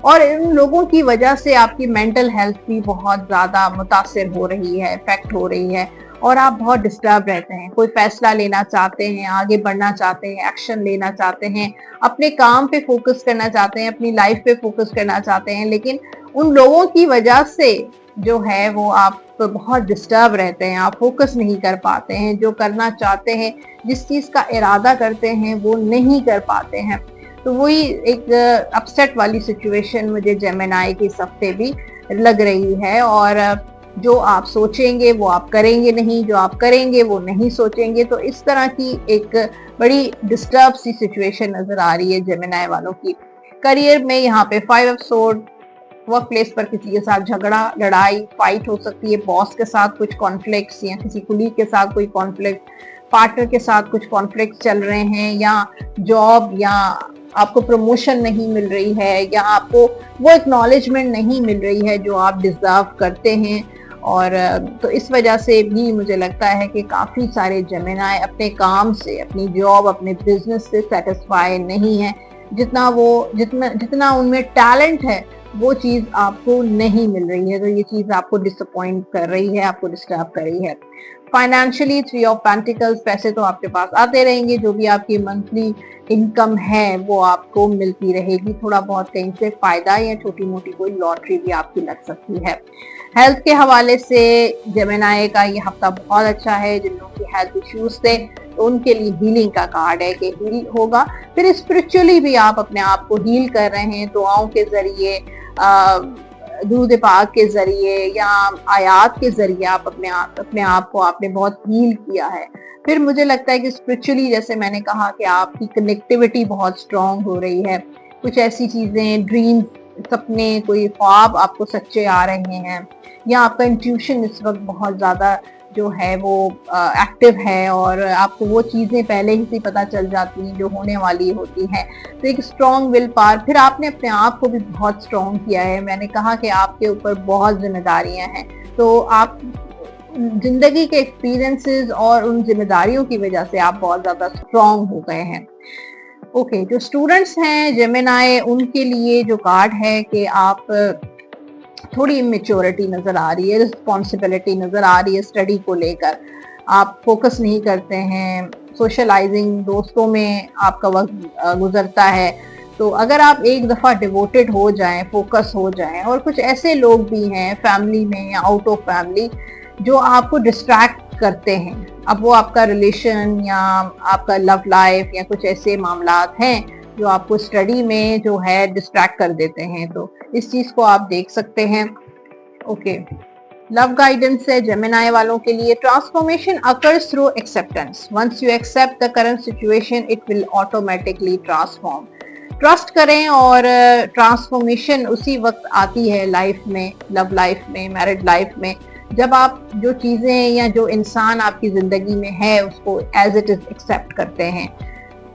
और इन लोगों की वजह से आपकी मेंटल हेल्थ भी बहुत ज्यादा मुतासिर हो रही है, इफेक्ट हो रही है, और आप बहुत डिस्टर्ब रहते हैं। कोई फैसला लेना चाहते हैं, आगे बढ़ना चाहते हैं, एक्शन लेना चाहते हैं, अपने काम पे फोकस करना चाहते हैं, अपनी लाइफ पे फोकस करना चाहते हैं, लेकिन उन लोगों की वजह से जो है वो आप बहुत डिस्टर्ब रहते हैं, आप फोकस नहीं कर पाते हैं, जो करना चाहते हैं, जिस चीज का इरादा करते हैं वो नहीं कर पाते हैं। तो वही एक अपसेट वाली सिचुएशन मुझे जेमिनाई के इस हफ्ते भी लग रही है। और जो आप सोचेंगे वो आप करेंगे नहीं, जो आप करेंगे वो नहीं सोचेंगे। तो इस तरह की एक बड़ी डिस्टर्ब सी सिचुएशन नजर आ रही है जेमिनाई वालों की। करियर में यहाँ पे 5 ऑफ सोर्ड, वर्क प्लेस पर किसी के साथ झगड़ा, लड़ाई, फाइट हो सकती है, बॉस के साथ कुछ कॉन्फ्लिक्ट्स या किसी कुलीग के साथ कोई कॉन्फ्लिक्ट, पार्टनर के साथ कुछ कॉन्फ्लिक्ट चल रहे हैं, या जॉब या आपको प्रमोशन नहीं मिल रही है, या आपको वो एक्नॉलेजमेंट नहीं मिल रही है जो आप डिजर्व करते हैं। और तो इस वजह से भी मुझे लगता है कि काफ़ी सारे जेमिनाई अपने काम से, अपनी जॉब, अपने बिजनेस से सेटिस्फाई नहीं है। जितना उनमें टैलेंट है वो चीज़ आपको नहीं मिल रही है, तो ये चीज़ आपको डिसअपॉइंट कर रही है, आपको डिस्टर्ब कर रही है। फाइनेंशियली 3 ऑफ पेंटिकल्स, पैसे तो आपके पास आते रहेंगे, जो भी आपकी मंथली इनकम है वो आपको मिलती रहेगी। थोड़ा बहुत कहीं से फायदा या छोटी मोटी कोई लॉटरी भी आपकी लग सकती है। हेल्थ के हवाले से जेमिनाई का ये हफ्ता बहुत अच्छा है। जिन लोगों की हेल्थ इश्यूज थे तो उनके लिए हीलिंग का कार्ड है कि हील होगा। फिर स्पिरिचुअली भी आप अपने आप को हील कर रहे हैं, दुआओं के जरिए, दूध पाक के जरिए या आयात के जरिए आप अपने आप को आपने बहुत हील किया है। फिर मुझे लगता है कि स्पिरिचुअली, जैसे मैंने कहा, कि आपकी कनेक्टिविटी बहुत स्ट्रांग हो रही है। कुछ ऐसी चीजें, ड्रीम, सपने, कोई ख्वाब आपको सच्चे आ रहे हैं, या आपका इंट्यूशन इस वक्त बहुत ज्यादा जो है वो एक्टिव है, और आपको वो चीजें पहले ही से पता चल जाती हैं जो होने वाली होती हैं। तो एक स्ट्रॉन्ग विल पावर। फिर आपने अपने आप को भी बहुत स्ट्रॉन्ग किया है। मैंने कहा कि आपके ऊपर बहुत जिम्मेदारियां हैं, तो आप जिंदगी के एक्सपीरियंसेस और उन जिम्मेदारियों की वजह से आप बहुत ज्यादा स्ट्रॉन्ग हो गए हैं। ओके, जो स्टूडेंट्स हैं जेमिनाई, उनके लिए जो कार्ड है कि आप थोड़ी इमेच्योरिटी नजर आ रही है, रिस्पॉन्सिबिलिटी नजर आ रही है स्टडी को लेकर। आप फोकस नहीं करते हैं, सोशलाइजिंग, दोस्तों में आपका वक्त गुजरता है। तो अगर आप एक दफ़ा डिवोटेड हो जाएं, फोकस हो जाएं, और कुछ ऐसे लोग भी हैं फैमिली में या आउट ऑफ फैमिली जो आपको डिस्ट्रैक्ट करते हैं। अब वो आपका रिलेशन या आपका लव लाइफ या कुछ ऐसे मामलात हैं जो आपको स्टडी में जो है डिस्ट्रैक्ट कर देते हैं, तो इस चीज को आप देख सकते हैं। ओके, लव गाइडेंस है जेमिनाई वालों के लिए। Transformation occurs through acceptance. Once you accept the current situation it will automatically transform. Trust करें, और ट्रांसफॉर्मेशन उसी वक्त आती है लाइफ में, लव लाइफ में, मैरिड लाइफ में, जब आप जो चीजें या जो इंसान आपकी जिंदगी में है उसको एज इट इज एक्सेप्ट करते हैं।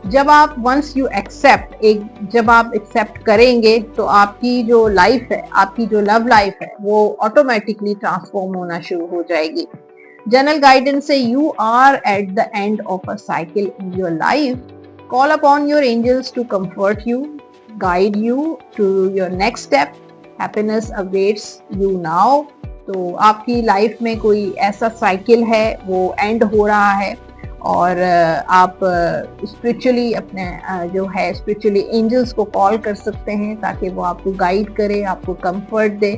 जब आप वंस यू एक्सेप्ट, जब आप एक्सेप्ट करेंगे तो आपकी जो लाइफ है, आपकी जो लव लाइफ है, वो ऑटोमेटिकली ट्रांसफॉर्म होना शुरू हो जाएगी। जनरल गाइडेंस है, you are at the end of a cycle in your life, call upon your angels to comfort you, guide you to your next step, happiness awaits you now. तो आपकी life में कोई ऐसा cycle है, वो and हो रहा है, और आप स्पिरिचुअली अपने जो है स्पिरिचुअली एंजल्स को कॉल कर सकते हैं ताकि वो आपको गाइड करे, आपको कंफर्ट दे,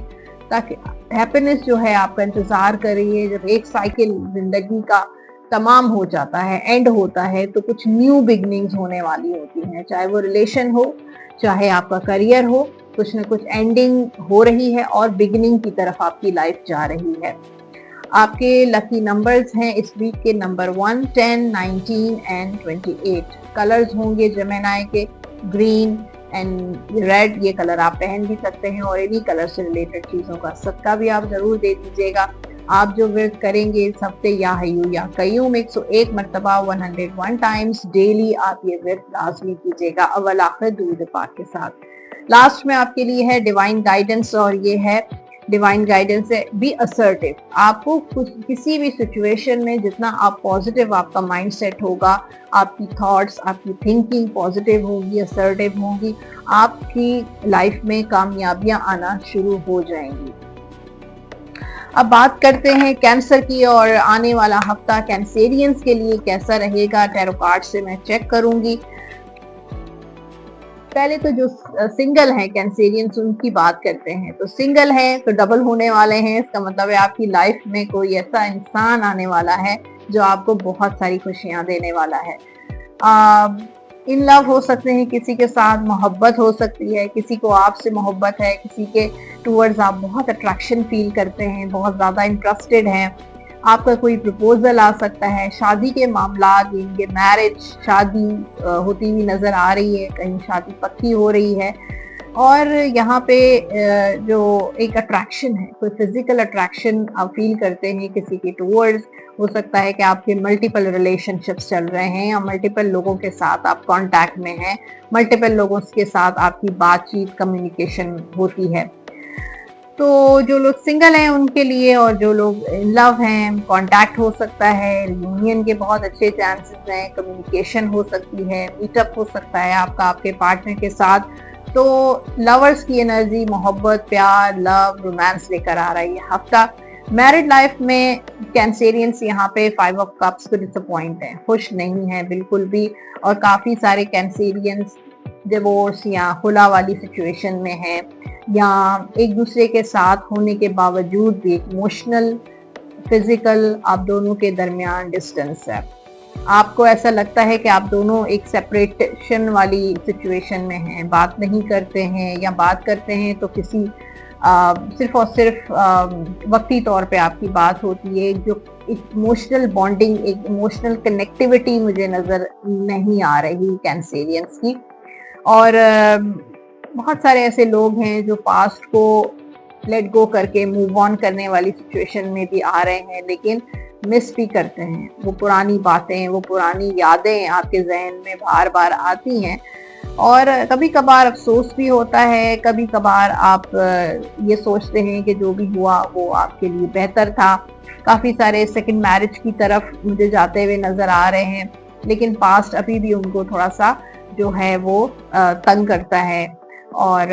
ताकि हैप्पीनेस जो है आपका इंतजार करिए। जब एक साइकिल जिंदगी का तमाम हो जाता है, एंड होता है, तो कुछ न्यू बिगनिंग्स होने वाली होती हैं, चाहे वो रिलेशन हो, चाहे आपका करियर हो, कुछ ना कुछ एंडिंग हो रही है और बिगनिंग की तरफ आपकी लाइफ जा रही है। आपके लकी नंबर्स हैं इस वीक के नंबर 1, 10, 19 एंड 28। कलर्स होंगे जेमिनाई के ग्रीन, एंड रेड ये कलर आप पहन भी सकते हैं और इन्हीं कलर से रिलेटेड चीज़ों का सदका भी आप ज़रूर दे दीजिएगा। आप जो व्रत करेंगे इस हफ्ते या हयू या कय्यूम 101 मरतबा 101 टाइम्स डेली आप ये व्रत लाजमी कीजिएगा अव्वल आखिर दूध पाक के साथ। लास्ट में आपके लिए है डिवाइन गाइडेंस, और ये है डिवाइन गाइडेंस है बी असर्टिव। आपको किसी भी सिचुएशन में जितना आप पॉजिटिव आपका माइंड सेट होगा, आपकी थॉट्स आपकी थिंकिंग पॉजिटिव होगी, असर्टिव होगी, आपकी लाइफ में कामयाबियां आना शुरू हो जाएंगी। अब बात करते हैं कैंसर की, और आने वाला हफ्ता कैंसेरियंस के लिए कैसा रहेगा टैरो कार्ड से मैं चेक करूंगी। पहले तो जो सिंगल है कैंसेरियंस उनकी बात करते हैं। तो सिंगल है तो डबल होने वाले हैं, इसका मतलब है आपकी लाइफ में कोई ऐसा इंसान आने वाला है जो आपको बहुत सारी खुशियां देने वाला है। इन लव हो सकते हैं, किसी के साथ मोहब्बत हो सकती है, किसी को आपसे मोहब्बत है, किसी के टूवर्ड्स आप बहुत अट्रैक्शन फील करते हैं, बहुत ज़्यादा इंटरेस्टेड हैं, आपका कोई प्रपोजल आ सकता है, शादी के मामला, इनके मैरिज शादी होती हुई नज़र आ रही है, कहीं शादी पक्की हो रही है। और यहाँ पे जो एक अट्रैक्शन है, कोई फिजिकल अट्रैक्शन आप फील करते हैं किसी के टूवर्ड्स। हो सकता है कि आपके मल्टीपल रिलेशनशिप्स चल रहे हैं या मल्टीपल लोगों के साथ आप कांटेक्ट में हैं, मल्टीपल लोगों के साथ आपकी बातचीत कम्युनिकेशन होती है। तो जो लोग सिंगल हैं उनके लिए, और जो लोग इन लव हैं, कांटेक्ट हो सकता है, यूनियन के बहुत अच्छे चांसेस हैं, कम्युनिकेशन हो सकती है, मीटअप हो सकता है आपका आपके पार्टनर के साथ। तो लवर्स की एनर्जी मोहब्बत, प्यार, लव, रोमांस लेकर आ रहा है ये हफ्ता। मैरिड लाइफ में कैंसेरियंस यहाँ पे 5 ऑफ कप्स को डिसअपॉइंट है, खुश नहीं है बिल्कुल भी, और काफी सारे कैंसेरियंस डिवोर्स या खुला वाली सिचुएशन में है, या एक दूसरे के साथ होने के बावजूद भी इमोशनल फिजिकल आप दोनों के दरमियान डिस्टेंस है। आपको ऐसा लगता है कि आप दोनों एक सेपरेशन वाली सिचुएशन में हैं, बात नहीं करते हैं, या बात करते हैं तो किसी सिर्फ और सिर्फ वक्ती तौर पे आपकी बात होती है। जो इमोशनल बॉन्डिंग, एक इमोशनल कनेक्टिविटी मुझे नज़र नहीं आ रही कैंसेरियंस की। और बहुत सारे ऐसे लोग हैं जो पास्ट को लेट गो करके मूव ऑन करने वाली सिचुएशन में भी आ रहे हैं, लेकिन मिस भी करते हैं। वो पुरानी बातें, वो पुरानी यादें आपके जहन में बार बार आती हैं, और कभी कभार अफसोस भी होता है, कभी कभार आप ये सोचते हैं कि जो भी हुआ वो आपके लिए बेहतर था। काफ़ी सारे सेकंड मैरिज की तरफ मुझे जाते हुए नज़र आ रहे हैं, लेकिन पास्ट अभी भी उनको थोड़ा सा जो है वो तंग करता है। और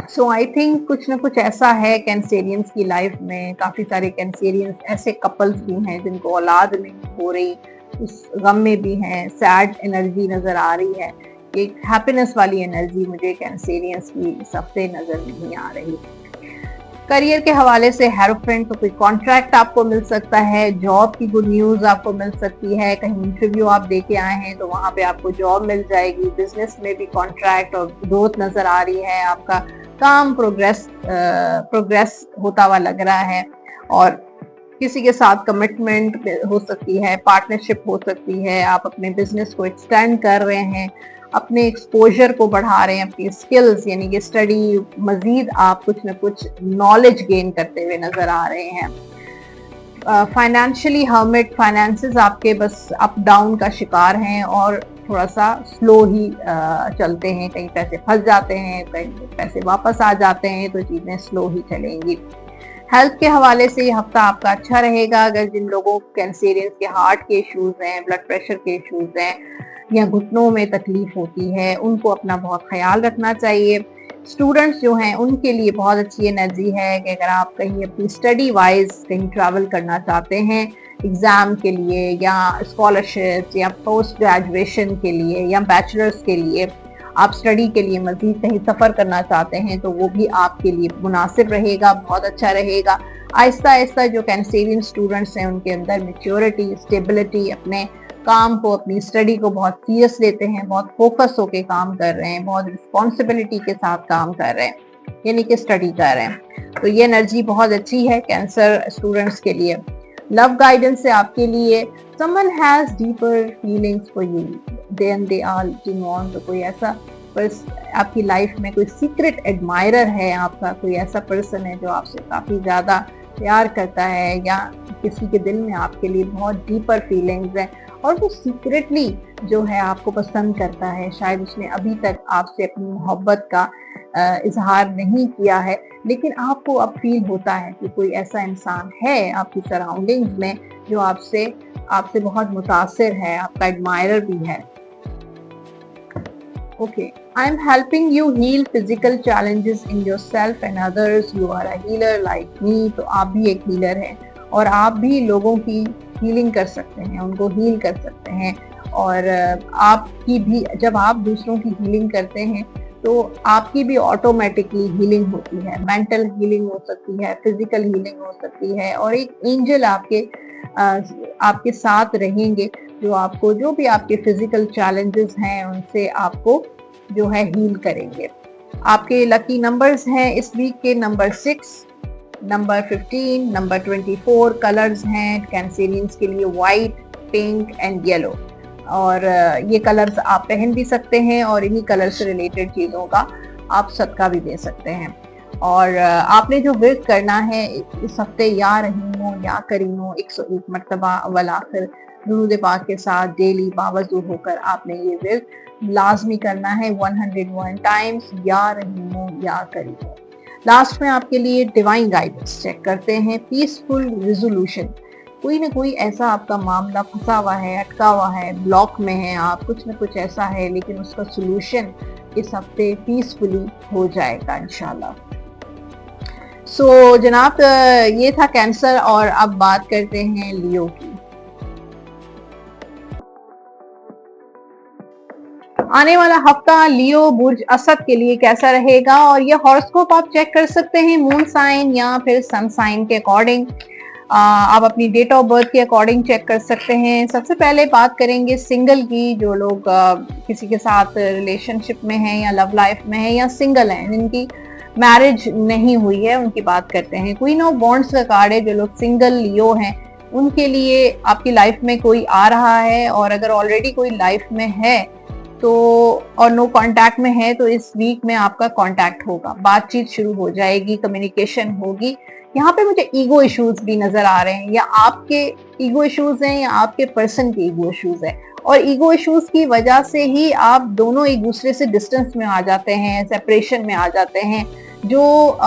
सो आई थिंक कुछ ना कुछ ऐसा है कैंसेरियंस की लाइफ में। काफ़ी सारे कैंसेरियंस ऐसे कपल्स भी हैं जिनको औलाद नहीं हो रही, उस गम में भी हैं, सैड एनर्जी नज़र आ रही है। एक हैप्पीनेस वाली एनर्जी मुझे कैंसेरियंस की इस हफ्ते नज़र नहीं आ रही। करियर के हवाले से हेरोफेंट, तो कोई कॉन्ट्रैक्ट आपको मिल सकता है, जॉब की गुड न्यूज़ आपको मिल सकती है, कहीं इंटरव्यू आप दे के आए हैं तो वहाँ पे आपको जॉब मिल जाएगी। बिजनेस में भी कॉन्ट्रैक्ट और ग्रोथ नज़र आ रही है, आपका काम प्रोग्रेस होता हुआ लग रहा है। और किसी के साथ कमिटमेंट हो सकती है, पार्टनरशिप हो सकती है, आप अपने बिजनेस को एक्सटेंड कर रहे हैं, अपने एक्सपोजर को बढ़ा रहे हैं, अपनी स्किल्स यानी कि स्टडी, मजीद आप कुछ न कुछ नॉलेज गेन करते हुए नजर आ रहे हैं। फाइनेंशियली हर्मिट, फाइनेंसेस आपके बस अप डाउन का शिकार हैं और थोड़ा सा स्लो ही चलते हैं, कहीं पैसे फंस जाते हैं, कहीं पैसे वापस आ जाते हैं, तो चीज़ें स्लो ही चलेंगी। हेल्थ के हवाले से ये हफ्ता आपका अच्छा रहेगा। अगर जिन लोगों कैंसेरियंस के हार्ट के इश्यूज हैं, ब्लड प्रेशर के इश्यूज हैं, या घुटनों में तकलीफ होती है, उनको अपना बहुत ख्याल रखना चाहिए। स्टूडेंट्स जो हैं उनके लिए बहुत अच्छी एनर्जी है कि अगर आप कहीं अपनी स्टडी वाइज कहीं ट्रैवल करना चाहते हैं एग्ज़ाम के लिए, या स्कॉलरशिप, या पोस्ट ग्रेजुएशन के लिए, या बैचलर्स के लिए, आप स्टडी के लिए मज़ीद कहीं सफ़र करना चाहते हैं, तो वो भी आपके लिए मुनासिब रहेगा, बहुत अच्छा रहेगा। आहिस्ता आहिस्ता जो कैंसेरियन स्टूडेंट्स हैं उनके अंदर मैच्योरिटी, स्टेबिलिटी, अपने काम को, अपनी स्टडी को बहुत सीरियस लेते हैं, बहुत फोकस होके काम कर रहे हैं, बहुत रिस्पॉन्सिबिलिटी के साथ काम कर रहे हैं, यानी कि स्टडी कर रहे हैं। तो ये एनर्जी बहुत अच्छी है कैंसर स्टूडेंट्स के लिए। लव गाइडेंस से आपके लिए someone has deeper feelings for you than they are letting on, तो कोई ऐसा आपकी लाइफ में कोई सीक्रेट एडमायरर है आपका, कोई ऐसा पर्सन है जो आपसे काफ़ी ज़्यादा प्यार करता है या किसी के दिल में आपके लिए बहुत डीपर फीलिंग्स हैं और वो सीक्रेटली जो है आपको पसंद करता है। शायद उसने अभी तक आपसे अपनी मोहब्बत का इजहार नहीं किया है, लेकिन आपको अब फील होता है कि कोई ऐसा इंसान है आपकी सराउंडिंग्स में जो आपसे बहुत मुतासिर है, आपका एडमायरर भी है। Okay, I am helping you heal physical challenges in yourself and others. You are a healer like me. तो आप भी एक हीलर हैं और आप भी लोगों की हीलिंग कर सकते हैं, उनको हील कर सकते हैं। और आपकी भी, जब आप दूसरों की हीलिंग करते हैं तो आपकी भी ऑटोमेटिकली हीलिंग होती है। मेंटल हीलिंग हो सकती है, फिजिकल हीलिंग हो सकती है और एक एंजल आपके साथ रहेंगे जो आपको, जो भी आपके फिजिकल चैलेंजेस हैं उनसे आपको जो है हील करेंगे। आपके लकी नंबर्स हैं इस वीक के नंबर 6, नंबर 15, नंबर 24। कलर्स हैं कैंसेरियंस के लिए वाइट, पिंक एंड येलो। और ये कलर्स आप पहन भी सकते हैं और इन्हीं कलर से रिलेटेड चीज़ों का आप सदका भी दे सकते हैं। और आपने जो विर्द करना है इस हफ्ते, या रहीमो या करीमो 101 मरतबा अव्वल आखिर दुरूद पाक के साथ डेली बावजू होकर आपने ये विर्द लाजमी करना है 101 टाइम्स, या रहीमो या करीमो। लास्ट में आपके लिए डिवाइन गाइडेंस चेक करते हैं। पीसफुल रिजोल्यूशन, कोई ना कोई ऐसा आपका मामला फंसा हुआ है, अटका हुआ है, ब्लॉक में है आप, कुछ ना कुछ ऐसा है, लेकिन उसका सोल्यूशन इस हफ्ते पीसफुली हो जाएगा इंशाल्लाह। सो जनाब, ये था कैंसर। और अब बात करते हैं लियो की। आने वाला हफ्ता लियो बुर्ज असद के लिए कैसा रहेगा, और ये हॉरोस्कोप आप चेक कर सकते हैं मून साइन या फिर सन साइन के अकॉर्डिंग। आप अपनी डेट ऑफ बर्थ के अकॉर्डिंग चेक कर सकते हैं। सबसे पहले बात करेंगे सिंगल की, जो लोग किसी के साथ रिलेशनशिप में हैं या लव लाइफ में हैं या सिंगल हैं, जिनकी मैरिज नहीं हुई है, उनकी बात करते हैं। क्वीन ऑफ वॉन्ड्स का कार्ड है। जो लोग सिंगल लियो हैं उनके लिए आपकी लाइफ में कोई आ रहा है, और अगर ऑलरेडी कोई लाइफ में है तो और नो कांटेक्ट में है तो इस वीक में आपका कांटेक्ट होगा, बातचीत शुरू हो जाएगी, कम्युनिकेशन होगी। यहाँ पे मुझे ईगो इश्यूज भी नजर आ रहे हैं, या आपके ईगो इश्यूज हैं या आपके पर्सन के ईगो इश्यूज हैं, और ईगो इश्यूज की वजह से ही आप दोनों एक दूसरे से डिस्टेंस में आ जाते हैं, सेपरेशन में आ जाते हैं। जो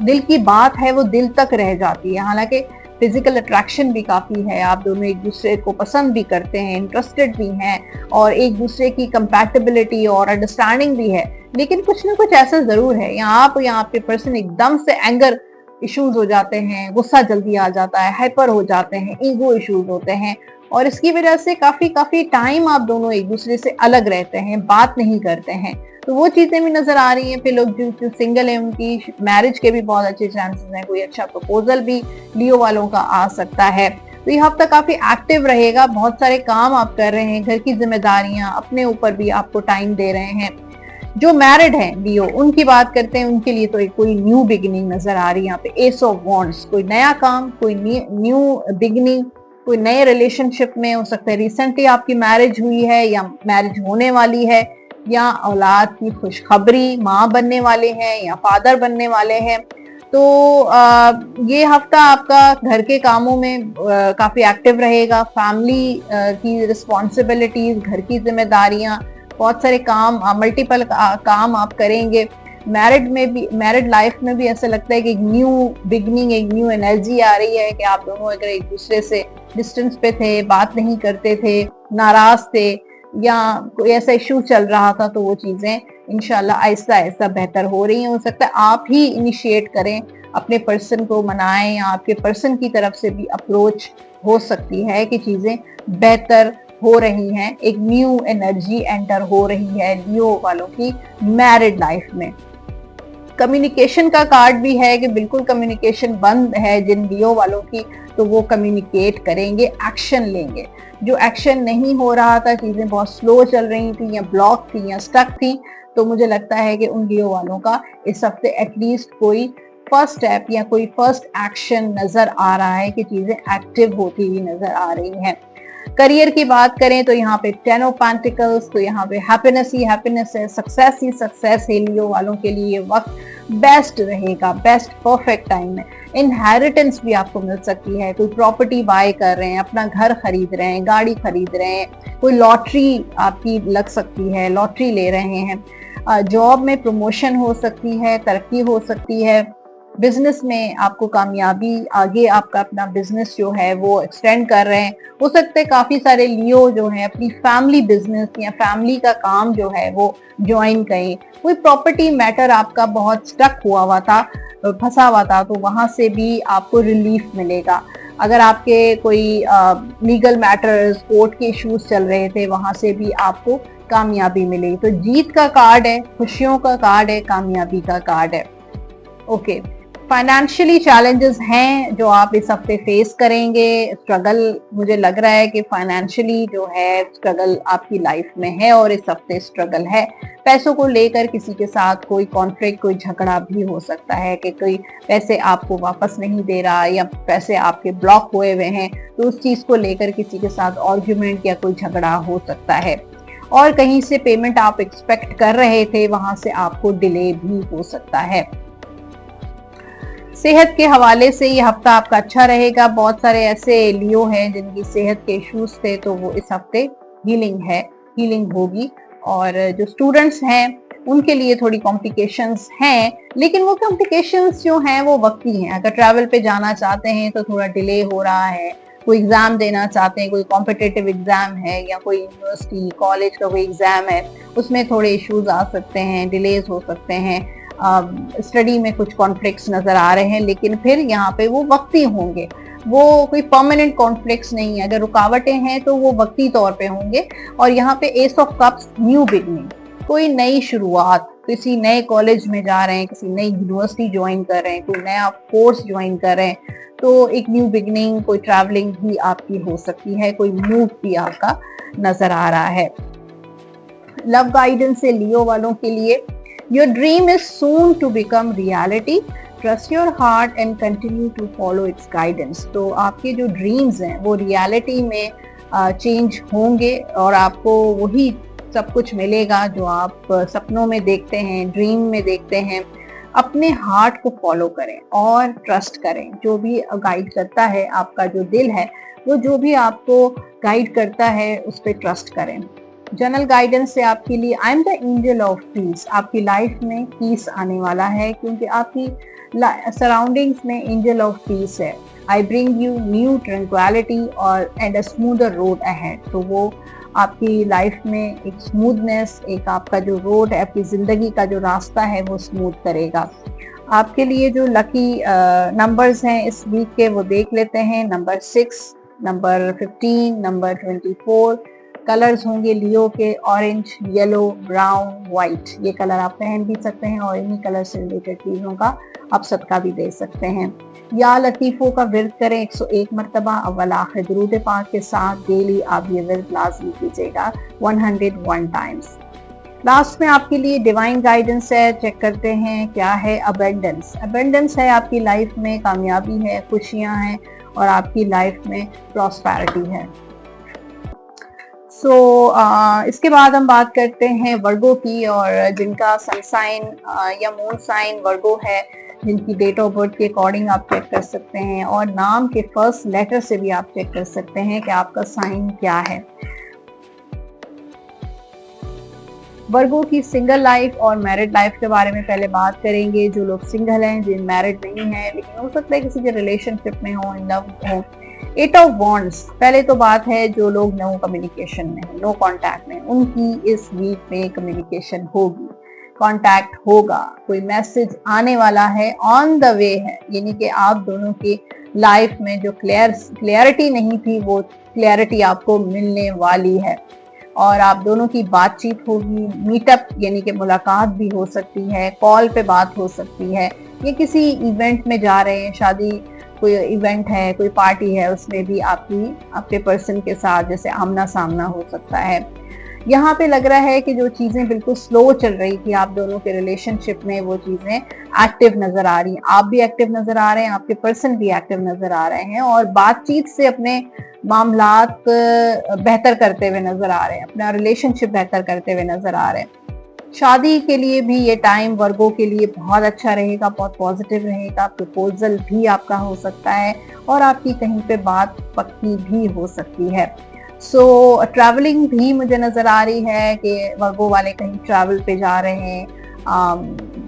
दिल की बात है वो दिल तक रह जाती है। हालांकि फिजिकल अट्रैक्शन भी काफ़ी है, आप दोनों एक दूसरे को पसंद भी करते हैं, इंटरेस्टेड भी हैं, और एक दूसरे की कंपैटिबिलिटी और अंडरस्टैंडिंग भी है, लेकिन कुछ ना कुछ ऐसा ज़रूर है, या आपके पर्सन एकदम से एंगर इश्यूज हो जाते हैं, गुस्सा जल्दी आ जाता है, हाइपर हो जाते हैं, ईगो इश्यूज होते हैं, और इसकी वजह से काफ़ी टाइम आप दोनों एक दूसरे से अलग रहते हैं, बात नहीं करते हैं। तो वो चीज़ें भी नज़र आ रही हैं। फिर लोग जो सिंगल हैं उनकी मैरिज के भी बहुत अच्छे चांसेस हैं, कोई अच्छा प्रपोजल भी लियो वालों का आ सकता है। तो ये हफ्ता काफ़ी एक्टिव रहेगा, बहुत सारे काम आप कर रहे हैं, घर की जिम्मेदारियां, अपने ऊपर भी आपको टाइम दे रहे हैं। जो मैरिड हैं लियो, उनकी बात करते हैं, उनके लिए तो कोई न्यू बिगिनिंग नजर आ रही है यहाँ पे। एस ऑफ वॉन्ड्स, कोई नया काम, कोई न्यू बिगिनिंग, कोई नए रिलेशनशिप में हो सकता है, रिसेंटली आपकी मैरिज हुई है या मैरिज होने वाली है, या औलाद की खुशखबरी, माँ बनने वाले हैं या फादर बनने वाले हैं। तो ये हफ्ता आपका घर के कामों में काफी एक्टिव रहेगा। फैमिली की रिस्पॉन्सिबिलिटीज, घर की जिम्मेदारियां, बहुत सारे काम, मल्टीपल काम आप करेंगे। मैरिड लाइफ में भी ऐसा लगता है कि एक न्यू बिगनिंग, एक न्यू एनर्जी आ रही है कि आप दोनों अगर एक दूसरे से डिस्टेंस पे थे, बात नहीं करते थे, नाराज थे, या कोई ऐसा इशू चल रहा था, तो वो चीजें इंशाल्लाह आहिस्ता आहिस्ता बेहतर हो रही हैं। हो सकता है आप ही इनिशिएट करें, अपने पर्सन को मनाएं, या आपके पर्सन की तरफ से भी अप्रोच हो सकती है कि चीजें बेहतर हो रही हैं, एक न्यू एनर्जी एंटर हो रही है लियो वालों की मैरिड लाइफ में। कम्युनिकेशन का कार्ड भी है कि बिल्कुल कम्युनिकेशन बंद है जिन लियो वालों की, तो वो कम्युनिकेट करेंगे, एक्शन लेंगे। जो एक्शन नहीं हो रहा था, चीजें बहुत स्लो चल रही थी या ब्लॉक थी या स्टक थी, तो मुझे लगता है कि उन लियो वालों का इस हफ्ते एटलीस्ट कोई फर्स्ट स्टेप या कोई फर्स्ट एक्शन नजर आ रहा है कि चीजें एक्टिव होती हुई नजर आ रही हैं। करियर की बात करें तो यहाँ पे 10 ऑफ पेंटिकल्स, तो यहाँ पे हैप्पीनेस ही हैप्पीनेस है, सक्सेस ही सक्सेस है। लियो वालों के लिए ये वक्त बेस्ट रहेगा, बेस्ट परफेक्ट टाइम है। इनहेरिटेंस भी आपको मिल सकती है, कोई प्रॉपर्टी बाय कर रहे हैं, अपना घर खरीद रहे हैं, गाड़ी खरीद रहे हैं, कोई लॉटरी आपकी लग सकती है, लॉटरी ले रहे हैं, जॉब में प्रमोशन हो सकती है, तरक्की हो सकती है, बिजनेस में आपको कामयाबी, आगे आपका अपना बिजनेस जो है वो एक्सटेंड कर रहे हैं। हो सकता है काफी सारे लियो जो है अपनी फैमिली बिजनेस या फैमिली का काम जो है वो ज्वाइन करें। कोई प्रॉपर्टी मैटर आपका बहुत स्टक हुआ था, फंसा हुआ था, तो वहां से भी आपको रिलीफ मिलेगा। अगर आपके कोई लीगल मैटर्स, कोर्ट के इश्यूज चल रहे थे, वहां से भी आपको कामयाबी मिलेगी। तो जीत का कार्ड है, खुशियों का कार्ड है, कामयाबी का कार्ड है। ओके, फाइनेंशियली चैलेंजेस हैं जो आप इस हफ्ते फेस करेंगे। स्ट्रगल, मुझे लग रहा है कि फाइनेंशियली जो है स्ट्रगल आपकी लाइफ में है और इस हफ्ते स्ट्रगल है। पैसों को लेकर किसी के साथ कोई कॉन्फ्लिक्ट, कोई झगड़ा भी हो सकता है कि कोई पैसे आपको वापस नहीं दे रहा या पैसे आपके ब्लॉक हुए हुए हैं, तो उस चीज को लेकर किसी के साथ आर्ग्यूमेंट या कोई झगड़ा हो सकता है। और कहीं से पेमेंट आप एक्सपेक्ट कर रहे थे, वहां से आपको डिले भी हो सकता है। सेहत के हवाले से ये हफ्ता आपका अच्छा रहेगा। बहुत सारे ऐसे लियो हैं जिनकी सेहत के इश्यूज थे, तो वो इस हफ्ते हीलिंग होगी। और जो स्टूडेंट्स हैं उनके लिए थोड़ी कॉम्प्लिकेशंस हैं, लेकिन वो कॉम्प्लिकेशंस जो हैं वो वक्ती हैं। अगर ट्रैवल पे जाना चाहते हैं तो थोड़ा डिले हो रहा है, कोई एग्जाम देना चाहते हैं, कोई कॉम्पिटिटिव एग्जाम है या कोई यूनिवर्सिटी कॉलेज का कोई एग्जाम है, उसमें थोड़े इश्यूज आ सकते हैं, डिलेज हो सकते हैं। स्टडी में कुछ कॉन्फ्लिक्ट्स नजर आ रहे हैं, लेकिन फिर यहाँ पे वो वक्ती होंगे, वो कोई परमानेंट कॉन्फ्लिक्ट्स नहीं है। अगर रुकावटें हैं तो वो वक्ती तौर पे होंगे। और यहाँ पे S of cups, new beginning, कोई नई शुरुआत, किसी नए कॉलेज में जा रहे हैं, किसी नई यूनिवर्सिटी ज्वाइन कर रहे हैं, कोई नया कोर्स ज्वाइन कर रहे हैं, तो एक न्यू बिगनिंग, कोई ट्रैवलिंग भी आपकी हो सकती है, कोई मूव भी आपका नजर आ रहा है। लव गाइडेंस से लियो वालों के लिए, your dream is soon to become reality, trust your heart and continue to follow its guidance। तो आपके जो ड्रीम्स हैं वो रियलिटी में चेंज होंगे और आपको वही सब कुछ मिलेगा जो आप सपनों में देखते हैं, ड्रीम में देखते हैं। अपने हार्ट को फॉलो करें और ट्रस्ट करें, जो भी गाइड करता है, आपका जो दिल है वो जो भी आपको गाइड करता है उस पर ट्रस्ट करें। जनरल गाइडेंस से आपके लिए, I am the angel of piece, आपकी लाइफ में पीस आने वाला है क्योंकि आपकी सराउंडिंग्स में एंजल ऑफ पीस है। I bring you new tranquility और and a smoother road ahead. तो वो आपकी लाइफ में एक स्मूथनेस, एक आपका जो रोड है, आपकी जिंदगी का जो रास्ता है वो स्मूथ करेगा। आपके लिए जो लकी नंबर्स हैं इस वीक के वो देख लेते हैं। Number 6, number 15, number 24। कलर्स होंगे लियो के ऑरेंज, येलो, ब्राउन, व्हाइट। ये कलर आप पहन भी सकते हैं और इन्हीं कलर से रिलेटेड चीजों का आप सदका भी दे सकते हैं। या लतीफों का विर्द करें 101 मरतबा अव्वल आखिर दुरूद पाक के साथ। डेली आप ये विर्द लाजमी कीजिएगा 101 टाइम्स। लास्ट में आपके लिए डिवाइन गाइडेंस है, चेक करते हैं क्या है। अबेंडेंस, अबेंडेंस है आपकी लाइफ में, कामयाबी है, खुशियां हैं और आपकी लाइफ में प्रॉस्पेरिटी है। इसके बाद हम बात करते हैं वर्गो की, और जिनका सन साइन या मून साइन वर्गो है, जिनकी डेट ऑफ बर्थ के अकॉर्डिंग आप चेक कर सकते हैं और नाम के फर्स्ट लेटर से भी आप चेक कर सकते हैं कि आपका साइन क्या है। वर्गो की सिंगल लाइफ और मैरिड लाइफ के बारे में पहले बात करेंगे। जो लोग सिंगल हैं, जिन मैरिड नहीं है लेकिन हो सकता है किसी के रिलेशनशिप में हो, इन लव हो। 8 ऑफ वॉन्ड्स, पहले तो बात है जो लोग नो कम्युनिकेशन में है, नो कांटेक्ट में, उनकी इस वीक में कम्युनिकेशन होगी, कांटेक्ट होगा, कोई मैसेज आने वाला है, ऑन द वे है। यानी कि आप दोनों की लाइफ में जो क्लियरिटी नहीं थी वो क्लियरिटी आपको मिलने वाली है और आप दोनों की बातचीत होगी। मीटअप यानी कि मुलाकात भी हो सकती है, कॉल पे बात हो सकती है, या किसी इवेंट में जा रहे हैं, शादी कोई इवेंट है, कोई पार्टी है, उसमें भी आपकी अपने पर्सन के साथ जैसे आमना सामना हो सकता है। यहाँ पे लग रहा है कि जो चीजें बिल्कुल स्लो चल रही थी आप दोनों के रिलेशनशिप में, वो चीजें एक्टिव नजर आ रही हैं। आप भी एक्टिव नजर आ रहे हैं, आपके पर्सन भी एक्टिव नजर आ रहे हैं और बातचीत से अपने मामलात बेहतर करते हुए नजर आ रहे हैं, अपना रिलेशनशिप बेहतर करते हुए नजर आ रहे हैं। शादी के लिए भी ये टाइम वर्गो के लिए बहुत अच्छा रहेगा, बहुत पॉजिटिव रहेगा। प्रपोजल भी आपका हो सकता है और आपकी कहीं पे बात पक्की भी हो सकती है। सो ट्रैवलिंग भी मुझे नजर आ रही है कि वर्गो वाले कहीं ट्रैवल पे जा रहे हैं,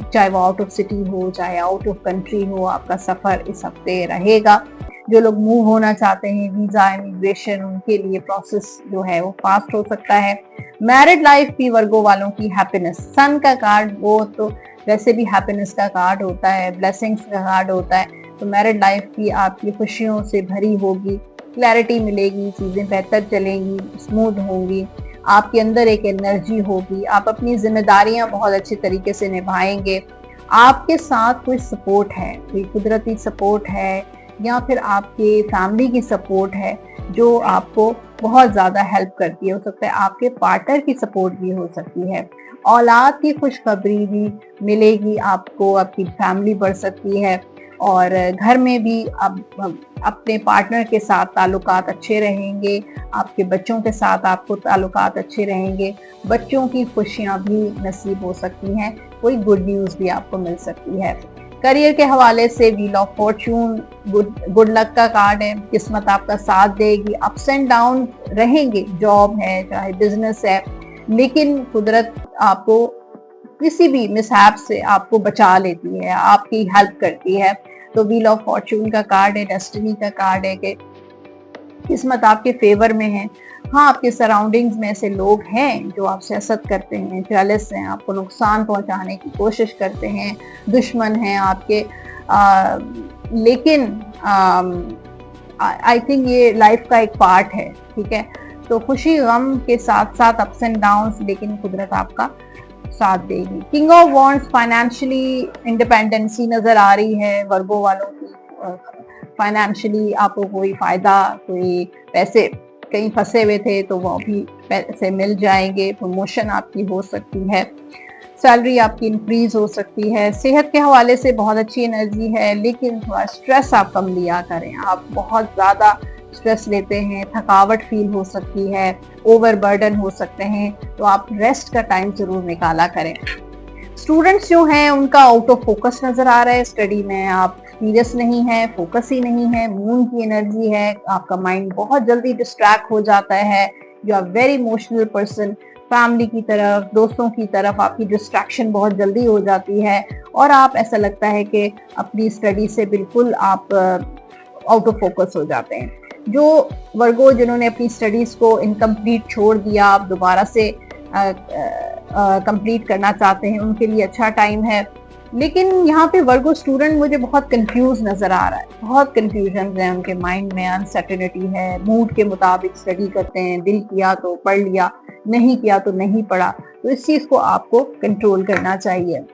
चाहे वो आउट ऑफ सिटी हो चाहे आउट ऑफ कंट्री हो, आपका सफर इस हफ्ते रहेगा। जो लोग मूव होना चाहते हैं, वीजा इमिग्रेशन, उनके लिए प्रोसेस जो है वो फास्ट हो सकता है। मैरिड लाइफ भी वर्गो वालों की हैप्पीनेस, सन का कार्ड वो तो वैसे भी हैप्पीनेस का कार्ड होता है, ब्लेसिंग्स का कार्ड होता है, तो मैरिड लाइफ भी आपकी खुशियों से भरी होगी, क्लैरिटी मिलेगी, चीजें बेहतर चलेंगी, स्मूथ होंगी, आपके अंदर एक एनर्जी होगी, आप अपनी जिम्मेदारियां बहुत अच्छे तरीके से निभाएंगे। आपके साथ कोई सपोर्ट है, कोई कुदरती सपोर्ट है या फिर आपके फैमिली की सपोर्ट है जो आपको बहुत ज्यादा हेल्प करती है। हो सकता है आपके पार्टनर की सपोर्ट भी हो सकती है। औलाद की खुशखबरी भी मिलेगी आपको, आपकी फैमिली बढ़ सकती है और घर में भी आप अपने पार्टनर के साथ ताल्लुकात अच्छे रहेंगे, आपके बच्चों के साथ आपको ताल्लुकात अच्छे रहेंगे, बच्चों की खुशियां भी नसीब हो सकती हैं, कोई गुड न्यूज़ भी आपको मिल सकती है। करियर के हवाले से wheel of Fortune good luck का कार्ड है, किस्मत आपका साथ देगी, अप्स एंड डाउन रहेंगे, जॉब है चाहे बिजनेस है, लेकिन कुदरत आपको किसी भी मिसहैप से आपको बचा लेती है, आपकी हेल्प करती है। तो व्हील ऑफ फॉर्चून का कार्ड है, डेस्टिनी का कार्ड है कि किस्मत आपके फेवर में है। हाँ, आपके सराउंडिंग्स में ऐसे लोग हैं जो आपसे हसद करते हैं, जेलस हैं, आपको नुकसान पहुंचाने की कोशिश करते हैं, दुश्मन हैं आपके, लेकिन आई थिंक ये लाइफ का एक पार्ट है, ठीक है। तो खुशी गम के साथ साथ अप्स एंड डाउन्स, लेकिन कुदरत आपका साथ देगी। King of wands, financially independency नजर आ रही है वर्गो वालों की। फाइनेंशियली आपको कोई फायदा, कोई पैसे कहीं फंसे हुए थे तो वो भी पैसे मिल जाएंगे, प्रमोशन आपकी हो सकती है, सैलरी आपकी इंक्रीज हो सकती है। सेहत के हवाले से बहुत अच्छी एनर्जी है, लेकिन थोड़ा स्ट्रेस आप कम लिया करें, आप बहुत ज़्यादा स्ट्रेस लेते हैं, थकावट फील हो सकती है, ओवरबर्डन हो सकते हैं, तो आप रेस्ट का टाइम ज़रूर निकाला करें। स्टूडेंट्स जो हैं उनका आउट ऑफ फोकस नज़र आ रहा है, स्टडी में आप सीरियस नहीं है, फोकस ही नहीं है, मून की एनर्जी है, आपका माइंड बहुत जल्दी डिस्ट्रैक्ट हो जाता है, you are very emotional person, family की तरफ, दोस्तों की तरफ आपकी डिस्ट्रैक्शन बहुत जल्दी हो जाती है और आप ऐसा लगता है कि अपनी स्टडी से बिल्कुल आप आउट ऑफ फोकस हो जाते हैं। जो वर्गो जिन्होंने अपनी स्टडीज को इनकम्प्लीट छोड़ दिया, आप दोबारा से कंप्लीट करना चाहते हैं, उनके लिए अच्छा टाइम है। लेकिन यहाँ पे वर्गो स्टूडेंट मुझे बहुत कंफ्यूज नजर आ रहा है, बहुत कंफ्यूजन है उनके माइंड में, अनसर्टेनिटी है, मूड के मुताबिक स्टडी करते हैं, दिल किया तो पढ़ लिया, नहीं किया तो नहीं पढ़ा, तो इस चीज को आपको कंट्रोल करना चाहिए।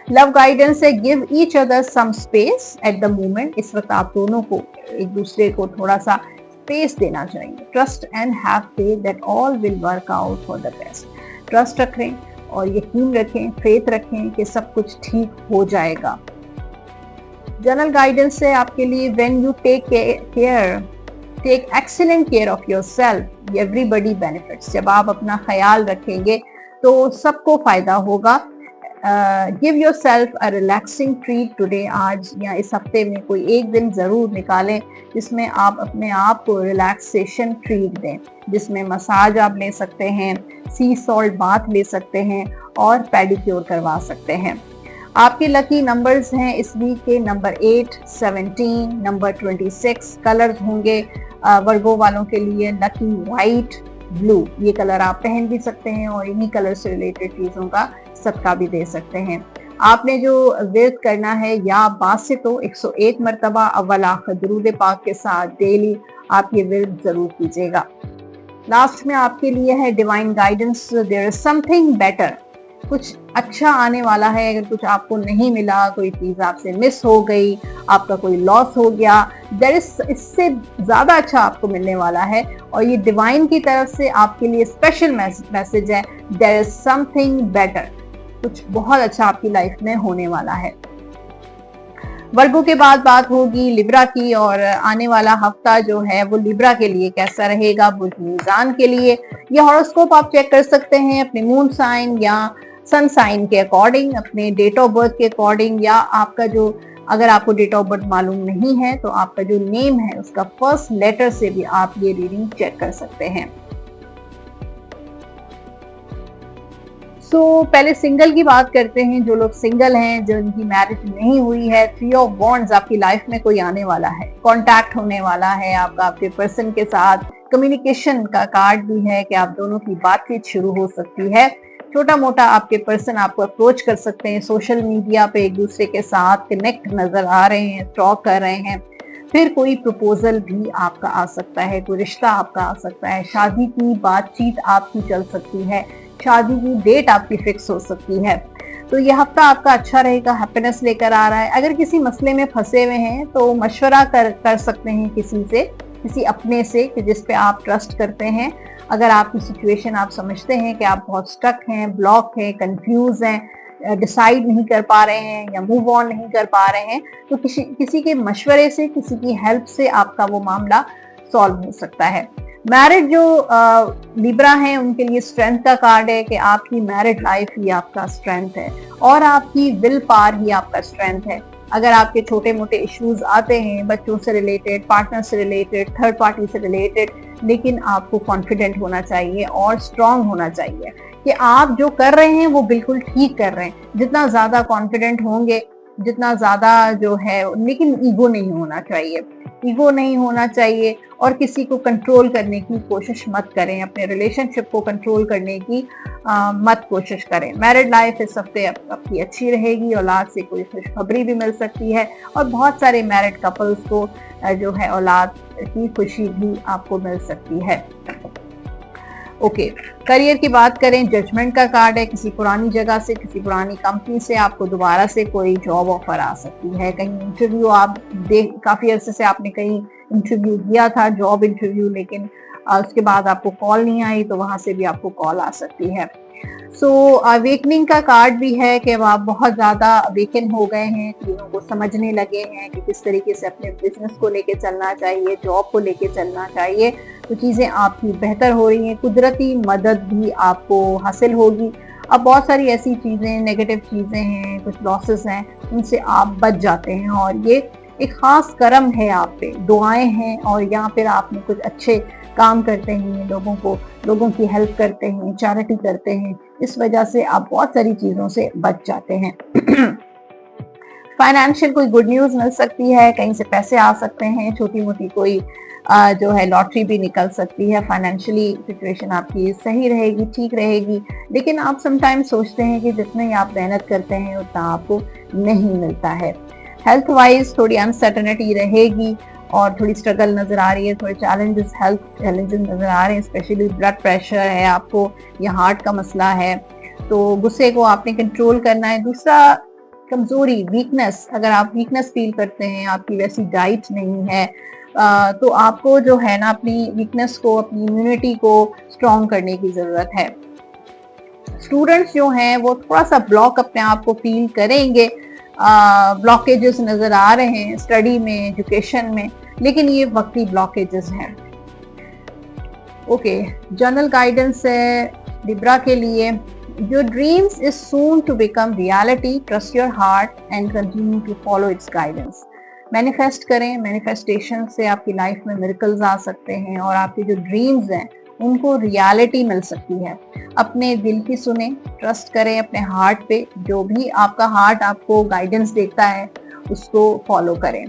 लव गाइडेंस है, give each other some space at the moment, इस वक्त आप दोनों को एक दूसरे को थोड़ा सा स्पेस देना चाहिए। Trust and have faith that all will work out for the best, trust रखें और यकीन रखें, फेथ रखें कि सब कुछ ठीक हो जाएगा। जनरल गाइडेंस है आपके लिए, when you take care, take excellent care of yourself, everybody benefits, जब आप अपना ख्याल रखेंगे तो सबको फायदा होगा। Give your self a relaxing treat today, आज या इस हफ्ते में कोई एक दिन जरूर निकालें जिसमें आप अपने आप को रिलैक्सेशन ट्रीट दें, जिसमें मसाज आप ले सकते हैं, सी सॉल्ट बाथ ले सकते हैं और पेडिक्योर करवा सकते हैं। आपके लकी नंबर्स हैं इस वीक के नंबर 8, 17, नंबर 26। कलर्स होंगे वर्गो वालों के लिए लकी वाइट, ब्लू, ये कलर आप पहन भी सकते हैं और इन्हीं कलर से रिलेटेड चीजों का सदका भी दे सकते हैं। आपने जो विर्द करना है या बासित हो 101 मरतबा अव्वल आखिर दुरूद पाक के साथ डेली आप ये विर्द जरूर कीजिएगा। लास्ट में आपके लिए है divine guidance, there is something better, कुछ अच्छा आने वाला है। अगर कुछ आपको नहीं मिला, कोई चीज आपसे मिस हो गई, आपका कोई लॉस हो गया, देयर इज इससे ज्यादा अच्छा आपको मिलने वाला है। और ये डिवाइन की तरफ से आपके लिए स्पेशल मैसेज है, देयर इज समथिंग बेटर, कुछ बहुत अच्छा आपकी लाइफ में होने वाला है। वर्गों के बाद बात होगी लिब्रा की, और आने वाला हफ्ता जो है वो लिब्रा के लिए कैसा रहेगा, बुर्ज मीज़ान के लिए। ये हॉरोस्कोप आप चेक कर सकते हैं अपने मून साइन या सन साइन के अकॉर्डिंग, अपने डेट ऑफ बर्थ के अकॉर्डिंग, या आपका जो, अगर आपको डेट ऑफ बर्थ मालूम नहीं है तो आपका जो नेम है उसका फर्स्ट लेटर से भी आप ये रीडिंग चेक कर सकते हैं। पहले सिंगल की बात करते हैं। जो लोग सिंगल हैं, जो इनकी मैरिज नहीं हुई है, 3 ऑफ वॉन्ड्स आपकी लाइफ में कोई आने वाला है, कांटेक्ट होने वाला है आपका आपके पर्सन के साथ। कम्युनिकेशन का कार्ड भी है कि आप दोनों की बातचीत शुरू हो सकती है। छोटा मोटा आपके पर्सन आपको अप्रोच कर सकते हैं, सोशल मीडिया पे एक दूसरे के साथ कनेक्ट नजर आ रहे हैं, टॉक कर रहे हैं। फिर कोई प्रपोजल भी आपका आ सकता है, कोई रिश्ता आपका आ सकता है, शादी की बातचीत आपकी चल सकती है, शादी की डेट आपकी फिक्स हो सकती है। तो यह हफ्ता आपका अच्छा रहेगा, हैप्पीनेस लेकर आ रहा है। अगर किसी मसले में फंसे हुए हैं तो मशवरा कर सकते हैं किसी से, किसी अपने से कि जिस पे आप ट्रस्ट करते हैं। अगर आपकी सिचुएशन आप समझते हैं कि आप बहुत स्टक हैं, ब्लॉक हैं, कंफ्यूज हैं, डिसाइड नहीं कर पा रहे हैं या मूव ऑन नहीं कर पा रहे हैं, तो किसी के मशवरे से, किसी की हेल्प से आपका वो मामला सॉल्व हो सकता है। मैरिड जो लिब्रा हैं उनके लिए स्ट्रेंथ का कार्ड है कि आपकी मैरिड लाइफ ही आपका स्ट्रेंथ है और आपकी विल पावर ही आपका स्ट्रेंथ है। अगर आपके छोटे मोटे इश्यूज आते हैं, बच्चों से रिलेटेड, पार्टनर से रिलेटेड, थर्ड पार्टी से रिलेटेड, लेकिन आपको कॉन्फिडेंट होना चाहिए और स्ट्रांग होना चाहिए कि आप जो कर रहे हैं वो बिल्कुल ठीक कर रहे हैं। जितना ज्यादा कॉन्फिडेंट होंगे, जितना ज्यादा जो है, लेकिन ईगो नहीं होना चाहिए, ईगो नहीं होना चाहिए। और किसी को कंट्रोल करने की कोशिश मत करें, अपने रिलेशनशिप को कंट्रोल करने की मत कोशिश करें। मैरिड लाइफ इस हफ्ते आपकी अच्छी रहेगी, औलाद से कोई खुशखबरी भी मिल सकती है और बहुत सारे मैरिड कपल्स को जो है औलाद की खुशी भी आपको मिल सकती है। ओके, करियर की बात करें, जजमेंट का कार्ड है। किसी पुरानी जगह से, किसी पुरानी कंपनी से आपको दोबारा से कोई जॉब ऑफर आ सकती है। कहीं इंटरव्यू आप काफी अरसे से आपने कहीं इंटरव्यू दिया था, जॉब इंटरव्यू, लेकिन उसके बाद आपको कॉल नहीं आई, तो वहां से भी आपको कॉल आ सकती है। अवेकनिंग का कार्ड भी है कि आप बहुत ज्यादा अवेकन हो गए हैं, चीजों को समझने लगे हैं कि किस तरीके से अपने बिजनेस को लेके चलना चाहिए, जॉब को लेके चलना चाहिए। तो चीजें आपकी बेहतर हो रही हैं, कुदरती मदद भी आपको हासिल होगी। अब बहुत सारी ऐसी चीजें, नेगेटिव चीजें हैं, कुछ लॉसेस हैं, उनसे आप बच जाते हैं और ये एक खास करम है आप पे, दुआएं हैं। और यहाँ पर आपने कुछ अच्छे काम करते हैं, लोगों की हेल्प करते हैं, चैरिटी करते हैं, इस वजह से आप बहुत सारी चीजों से बच जाते हैं। फाइनेंशियल कोई गुड न्यूज मिल सकती है, कहीं से पैसे आ सकते हैं, छोटी मोटी कोई जो है लॉटरी भी निकल सकती है। फाइनेंशियली सिचुएशन आपकी सही रहेगी, ठीक रहेगी। लेकिन आप समटाइम्स सोचते हैं कि जितनी आप मेहनत करते हैं उतना आपको नहीं मिलता है। हेल्थ वाइज थोड़ी अनसर्टेनिटी रहेगी और थोड़ी स्ट्रगल नजर आ रही है, थोड़े चैलेंजेस, हेल्थ चैलेंजेस नजर आ रहे हैं, स्पेशली ब्लड प्रेशर है आपको या हार्ट का मसला है, तो गुस्से को आपने कंट्रोल करना है। दूसरा, कमजोरी, वीकनेस, अगर आप वीकनेस फील करते हैं, आपकी वैसी डाइट नहीं है, तो आपको जो है ना अपनी वीकनेस को, अपनी इम्यूनिटी को स्ट्रॉन्ग करने की जरूरत है। स्टूडेंट्स जो हैं वो थोड़ा सा ब्लॉक अपने आप को फील करेंगे, ब्लॉकेजेस नजर आ रहे हैं स्टडी में, एजुकेशन में, लेकिन ये वक्ती ब्लॉकेजेस हैं। ओके, जनरल गाइडेंस है लिब्रा के लिए। Your dreams is soon to become reality, trust your heart and continue to follow its guidance. Manifest करें, मैनिफेस्टेशन से आपकी लाइफ में मिरेकल्स आ सकते हैं और आपके जो ड्रीम्स हैं उनको रियलिटी मिल सकती है। अपने दिल की सुने, ट्रस्ट करें अपने हार्ट पे, जो भी आपका हार्ट आपको गाइडेंस देता है उसको फॉलो करें।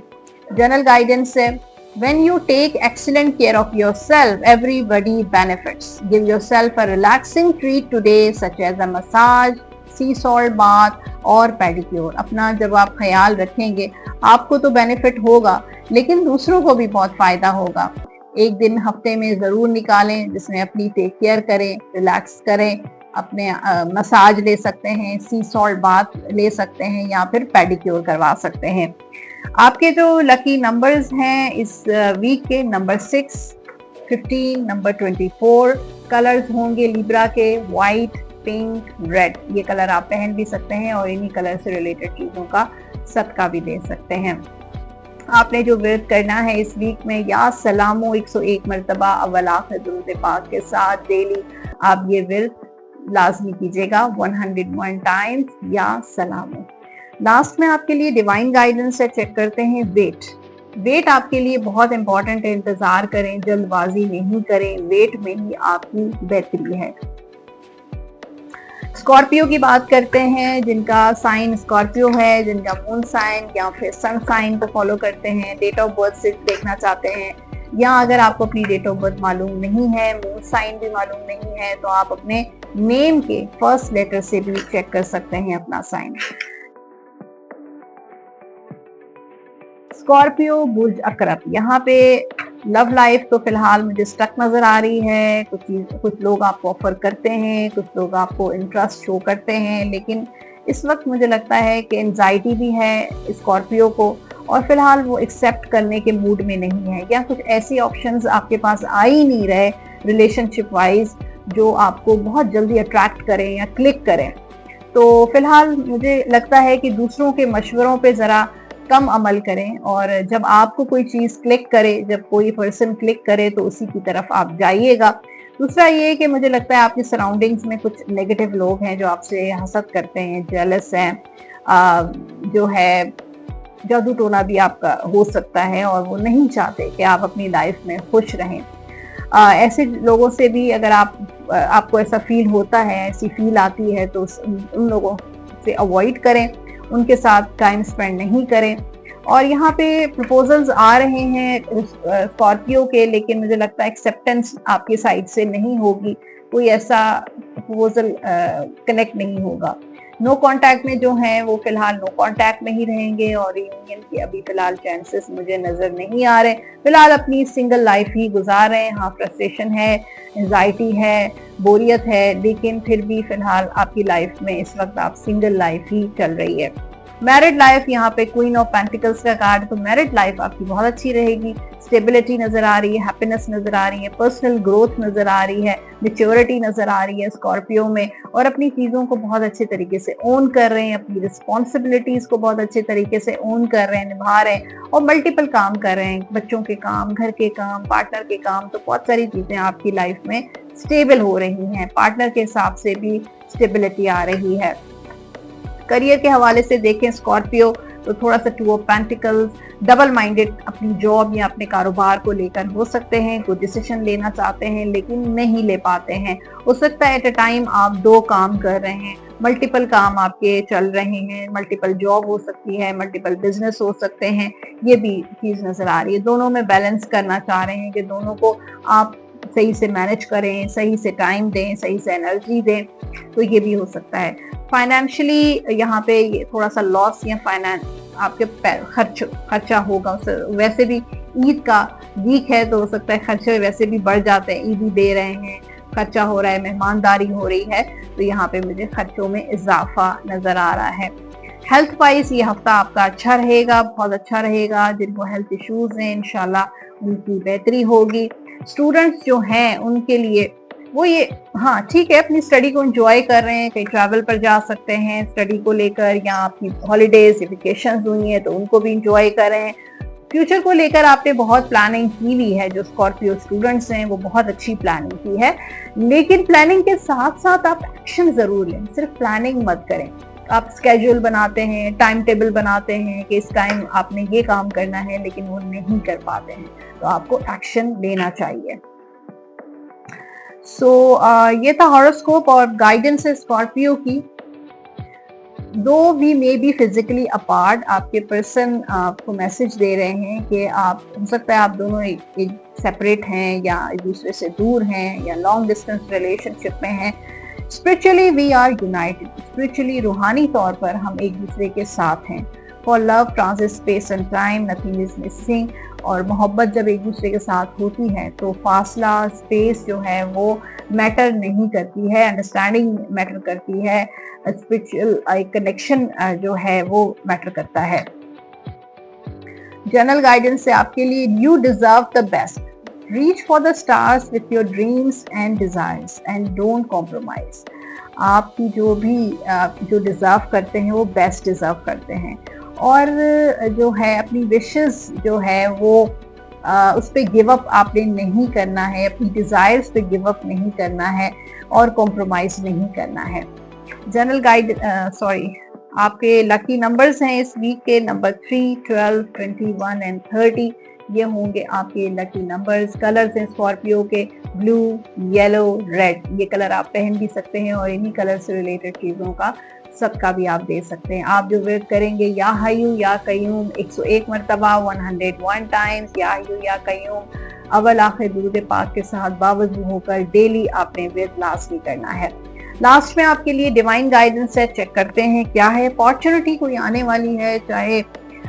जनरल गाइडेंस है, when you take excellent care of yourself, everybody benefits. Give yourself a relaxing treat today, such as a massage, sea salt bath और pedicure. अपना जब आप ख्याल रखेंगे आपको तो बेनिफिट होगा, लेकिन दूसरों को भी बहुत फायदा होगा। एक दिन हफ्ते में जरूर निकालें जिसमें अपनी टेक केयर करें, रिलैक्स करें, अपने मसाज ले सकते हैं, सी सॉल्ट बाथ ले सकते हैं या फिर पेडिक्योर करवा सकते हैं। आपके जो लकी नंबर्स हैं इस वीक के, नंबर 6, 15, नंबर 24। कलर्स होंगे लिब्रा के वाइट, पिंक, रेड। ये कलर आप पहन भी सकते हैं और इन्हीं कलर से रिलेटेड चीजों का सदका भी दे सकते हैं। आपने जो व्रत करना है इस वीक में, या सलामो 101 मरतबा अव्वल आखिर दुरूद पाक के साथ डेली आप ये व्रत लाजमी कीजिएगा 101 टाइम्स, या सलामो। लास्ट में आपके लिए डिवाइन गाइडेंस है, चेक करते हैं वेट आपके लिए बहुत इंपॉर्टेंट है। इंतजार करें, जल्दबाजी नहीं करें, वेट में ही आपकी बेहतरी है। स्कॉर्पियो की बात करते हैं, जिनका साइन स्कॉर्पियो है, जिनका मून साइन या फिर सन साइन को फॉलो करते हैं, डेट ऑफ बर्थ से देखना चाहते हैं, या अगर आपको अपनी डेट ऑफ बर्थ मालूम नहीं है, मून साइन भी मालूम नहीं है, तो आप अपने नेम के फर्स्ट लेटर से भी चेक कर सकते हैं अपना साइन। स्कॉर्पियो बुर्ज अकरब, यहाँ पे लव लाइफ तो फिलहाल मुझे स्टक नजर आ रही है। कुछ लोग आपको ऑफर करते हैं, कुछ लोग आपको इंटरेस्ट शो करते हैं, लेकिन इस वक्त मुझे लगता है कि एंजाइटी भी है स्कॉर्पियो को, और फिलहाल वो एक्सेप्ट करने के मूड में नहीं है, या कुछ ऐसी ऑप्शंस आपके पास आ ही नहीं रहे रिलेशनशिप वाइज जो आपको बहुत जल्दी अट्रैक्ट करें या क्लिक करें। तो फिलहाल मुझे लगता है कि दूसरों के मशवरों पे जरा कम अमल करें, और जब आपको कोई चीज क्लिक करे, जब कोई पर्सन क्लिक करे तो उसी की तरफ आप जाइएगा। दूसरा ये कि मुझे लगता है आपकी सराउंडिंग्स में कुछ नेगेटिव लोग हैं जो आपसे हसद करते हैं, जेलस हैं, जो है जादू टोना भी आपका हो सकता है, और वो नहीं चाहते कि आप अपनी लाइफ में खुश रहें। ऐसे लोगों से भी अगर आपको ऐसा फील होता है, ऐसी फील आती है, तो उन लोगों से अवॉइड करें, उनके साथ टाइम स्पेंड नहीं करें। और यहाँ पे प्रपोजल्स आ रहे हैं स्कॉर्पियो के, लेकिन मुझे लगता है एक्सेप्टेंस आपकी साइड से नहीं होगी, कोई ऐसा प्रपोजल कनेक्ट नहीं होगा। नो कांटेक्ट में जो हैं वो फिलहाल नो कांटेक्ट में ही रहेंगे, और यूनियन के अभी फिलहाल चांसेस मुझे नजर नहीं आ रहे। फिलहाल अपनी सिंगल लाइफ ही गुजार रहे हैं। हाँ, फ्रस्ट्रेशन है, एंजाइटी है, बोरियत है, लेकिन फिर भी फिलहाल आपकी लाइफ में इस वक्त आप सिंगल लाइफ ही चल रही है। मैरिड लाइफ, यहाँ पे क्वीन ऑफ पेंटिकल्स का कार्ड, तो मैरिड लाइफ आपकी बहुत अच्छी रहेगी। स्टेबिलिटी नजर आ रही है, हैप्पीनेस नजर आ रही है, पर्सनल ग्रोथ नजर आ रही है, मैच्योरिटी नजर आ रही है स्कॉर्पियो में, और अपनी चीजों को बहुत अच्छे तरीके से ओन कर रहे हैं, अपनी रिस्पॉन्सिबिलिटीज को बहुत अच्छे तरीके से ओन कर रहे हैं, निभा रहे हैं, और मल्टीपल काम कर रहे हैं, बच्चों के काम, घर के काम, पार्टनर के काम। तो बहुत सारी चीजें आपकी लाइफ में स्टेबल हो रही हैं, पार्टनर के हिसाब से भी स्टेबिलिटी आ रही है। करियर के हवाले से देखें स्कॉर्पियो, तो थोड़ा सा 2 ऑफ पेंटिकल्स, डबल माइंडेड अपनी जॉब या अपने कारोबार को लेकर हो सकते हैं, कोई डिसीजन लेना चाहते हैं लेकिन नहीं ले पाते हैं। हो सकता है एट अ टाइम आप 2 काम कर रहे हैं, मल्टीपल काम आपके चल रहे हैं, मल्टीपल जॉब हो सकती है, मल्टीपल बिजनेस हो सकते हैं, ये भी चीज नजर आ रही है। दोनों में बैलेंस करना चाह रहे हैं कि दोनों को आप सही से मैनेज करें, सही से टाइम दें, सही से एनर्जी दें, तो ये भी हो सकता है। फाइनेंशियली यहाँ पे ये थोड़ा सा लॉस या फाइनेंस आपके खर्चा होगा। वैसे भी ईद का वीक है, तो हो सकता है खर्चे वैसे भी बढ़ जाते हैं, ईद ही दे रहे हैं, खर्चा हो रहा है, मेहमानदारी हो रही है, तो यहाँ पे मुझे खर्चों में इजाफा नजर आ रहा है। हेल्थ वाइज ये हफ्ता आपका अच्छा रहेगा, बहुत अच्छा रहेगा। जिनको हेल्थ इश्यूज हैं इंशाल्लाह उनकी बेहतरी होगी। स्टूडेंट्स जो हैं उनके लिए वो ये हाँ ठीक है, अपनी स्टडी को एंजॉय कर रहे हैं, कहीं ट्रैवल पर जा सकते हैं स्टडी को लेकर, या अपनी हॉलीडेज वेकेशन हुई है तो उनको भी एंजॉय कर रहे हैं। फ्यूचर को लेकर आपने बहुत प्लानिंग की हुई है, जो स्कॉर्पियो स्टूडेंट्स हैं वो बहुत अच्छी प्लानिंग की है, लेकिन प्लानिंग के साथ साथ आप एक्शन जरूर लें, सिर्फ प्लानिंग मत करें। आप स्केड्यूल बनाते हैं, टाइम टेबल बनाते हैं कि इस टाइम आपने ये काम करना है, लेकिन वो नहीं कर पाते हैं, तो आपको एक्शन लेना चाहिए। ये था हॉरोस्कोप और गाइडेंस है स्कॉर्पियो की। Though we may be physically apart, आपके पर्सन आपको मैसेज दे रहे हैं कि आप, हो सकता है आप दोनों एक सेपरेट हैं, या एक दूसरे से दूर हैं, या लॉन्ग डिस्टेंस रिलेशनशिप में हैं। Spiritually we are united, spiritually रूहानी तौर पर हम एक दूसरे के साथ हैं। For love transcends space and time, nothing is missing. और मोहब्बत जब एक दूसरे के साथ होती है तो फासला, स्पेस जो है वो मैटर नहीं करती है, अंडरस्टैंडिंग मैटर करती है, स्पिरिचुअल कनेक्शन जो है वो मैटर करता है। जनरल गाइडेंस से आपके लिए, you deserve the best, reach for the stars with your dreams and desires and don't compromise. आपकी जो डिजर्व करते हैं वो बेस्ट डिजर्व करते हैं, और जो है अपनी विशेस जो है वो उस पर गिव अप आपने नहीं करना है, अपनी डिजायर्स पे गिव अप नहीं करना है और कॉम्प्रोमाइज नहीं करना है। जनरल गाइड आपके लकी नंबर्स हैं इस वीक के, नंबर 3, 12, 21 एंड 30, ये होंगे आपके लकी नंबर्स। कलर्स हैं स्कॉर्पियो के ब्लू, येलो, रेड, ये कलर आप पहन भी सकते हैं और इन्हीं कलर से रिलेटेड चीजों का सबका भी आप दे सकते हैं। आप जो विर्द करेंगे या हय्यू या कय्यूम 101 मरतबा 101 टाइम्स, या हय्यू या कय्यूम अव्वल आखिर दुरूद पाक के साथ बावजू होकर डेली आपने विर्द लास्ट नहीं करना है। लास्ट में आपके लिए डिवाइन गाइडेंस है, चेक करते हैं क्या है। अपॉर्चुनिटी कोई आने वाली है, चाहे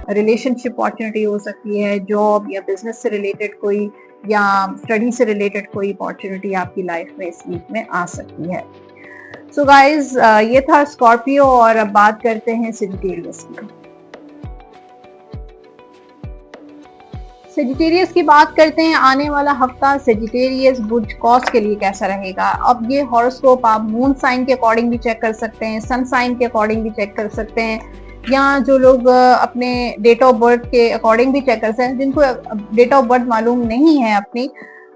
रिलेशनशिप अपॉर्चुनिटी हो सकती है, जॉब या बिजनेस से रिलेटेड कोई, या स्टडी से रिलेटेड कोई अपॉर्चुनिटी आपकी लाइफ में इस वीक में आ सकती है। सो गाइज ये था स्कॉर्पियो, और अब बात करते हैं सेजिटेरियस की। सेजिटेरियस की बात करते हैं। आने वाला हफ्ता सेजिटेरियस बुर्ज कॉस के लिए कैसा रहेगा। अब ये हॉरोस्कोप आप मून साइन के अकॉर्डिंग भी चेक कर सकते हैं, सन साइन के अकॉर्डिंग भी चेक कर सकते हैं, या जो लोग अपने डेट ऑफ बर्थ के अकॉर्डिंग भी चेक कर सकते हैं। जिनको डेट ऑफ बर्थ मालूम नहीं है अपनी,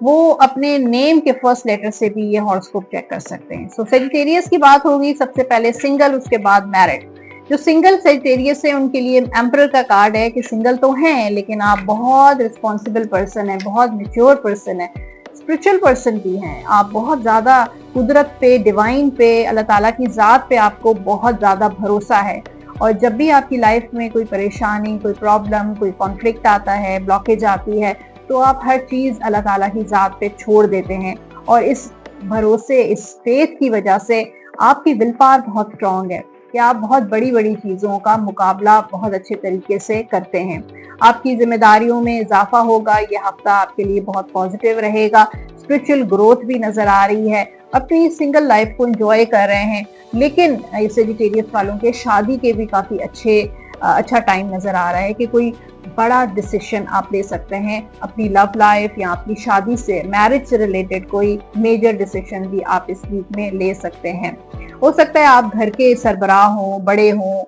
वो अपने नेम के फर्स्ट लेटर से भी ये हॉरोस्कोप चेक कर सकते हैं। सो सेजिटेरियस की बात होगी सबसे पहले सिंगल, उसके बाद मैरिड। जो सिंगल सेजिटेरियस है उनके लिए एम्परर का कार्ड है कि सिंगल तो हैं लेकिन आप बहुत रिस्पॉन्सिबल पर्सन है, बहुत मेच्योर पर्सन है, स्पिरिचुअल पर्सन भी हैं। आप बहुत ज्यादा कुदरत पे, डिवाइन पे, अल्लाह ताला की जात पे आपको बहुत ज्यादा भरोसा है, और जब भी आपकी लाइफ में कोई परेशानी, कोई प्रॉब्लम, कोई कॉन्फ्लिक्ट आता है, ब्लॉकेज आती है, तो आप हर चीज अल्लाह ताला की जात पे छोड़ देते हैं, और इस भरोसे, इस फेथ की वजह से आपकी विल पावर बहुत स्ट्रांग है कि आप बहुत बड़ी बड़ी चीजों का मुकाबला बहुत अच्छे तरीके से करते हैं। आपकी जिम्मेदारियों में इजाफा होगा, ये हफ्ता आपके लिए बहुत पॉजिटिव रहेगा। स्पिरिचुअल ग्रोथ भी नजर आ रही है, अपनी सिंगल लाइफ को एंजॉय कर रहे हैं, लेकिन सेजिटेरियस वालों के शादी के भी काफी अच्छा टाइम नजर आ रहा है कि कोई बड़ा डिसीजन आप ले सकते हैं अपनी लव लाइफ या अपनी शादी से, मैरिज से रिलेटेड कोई मेजर डिसीजन भी आप इस वीक में ले सकते हैं। हो सकता है आप घर के सरबराह हों, बड़े हों,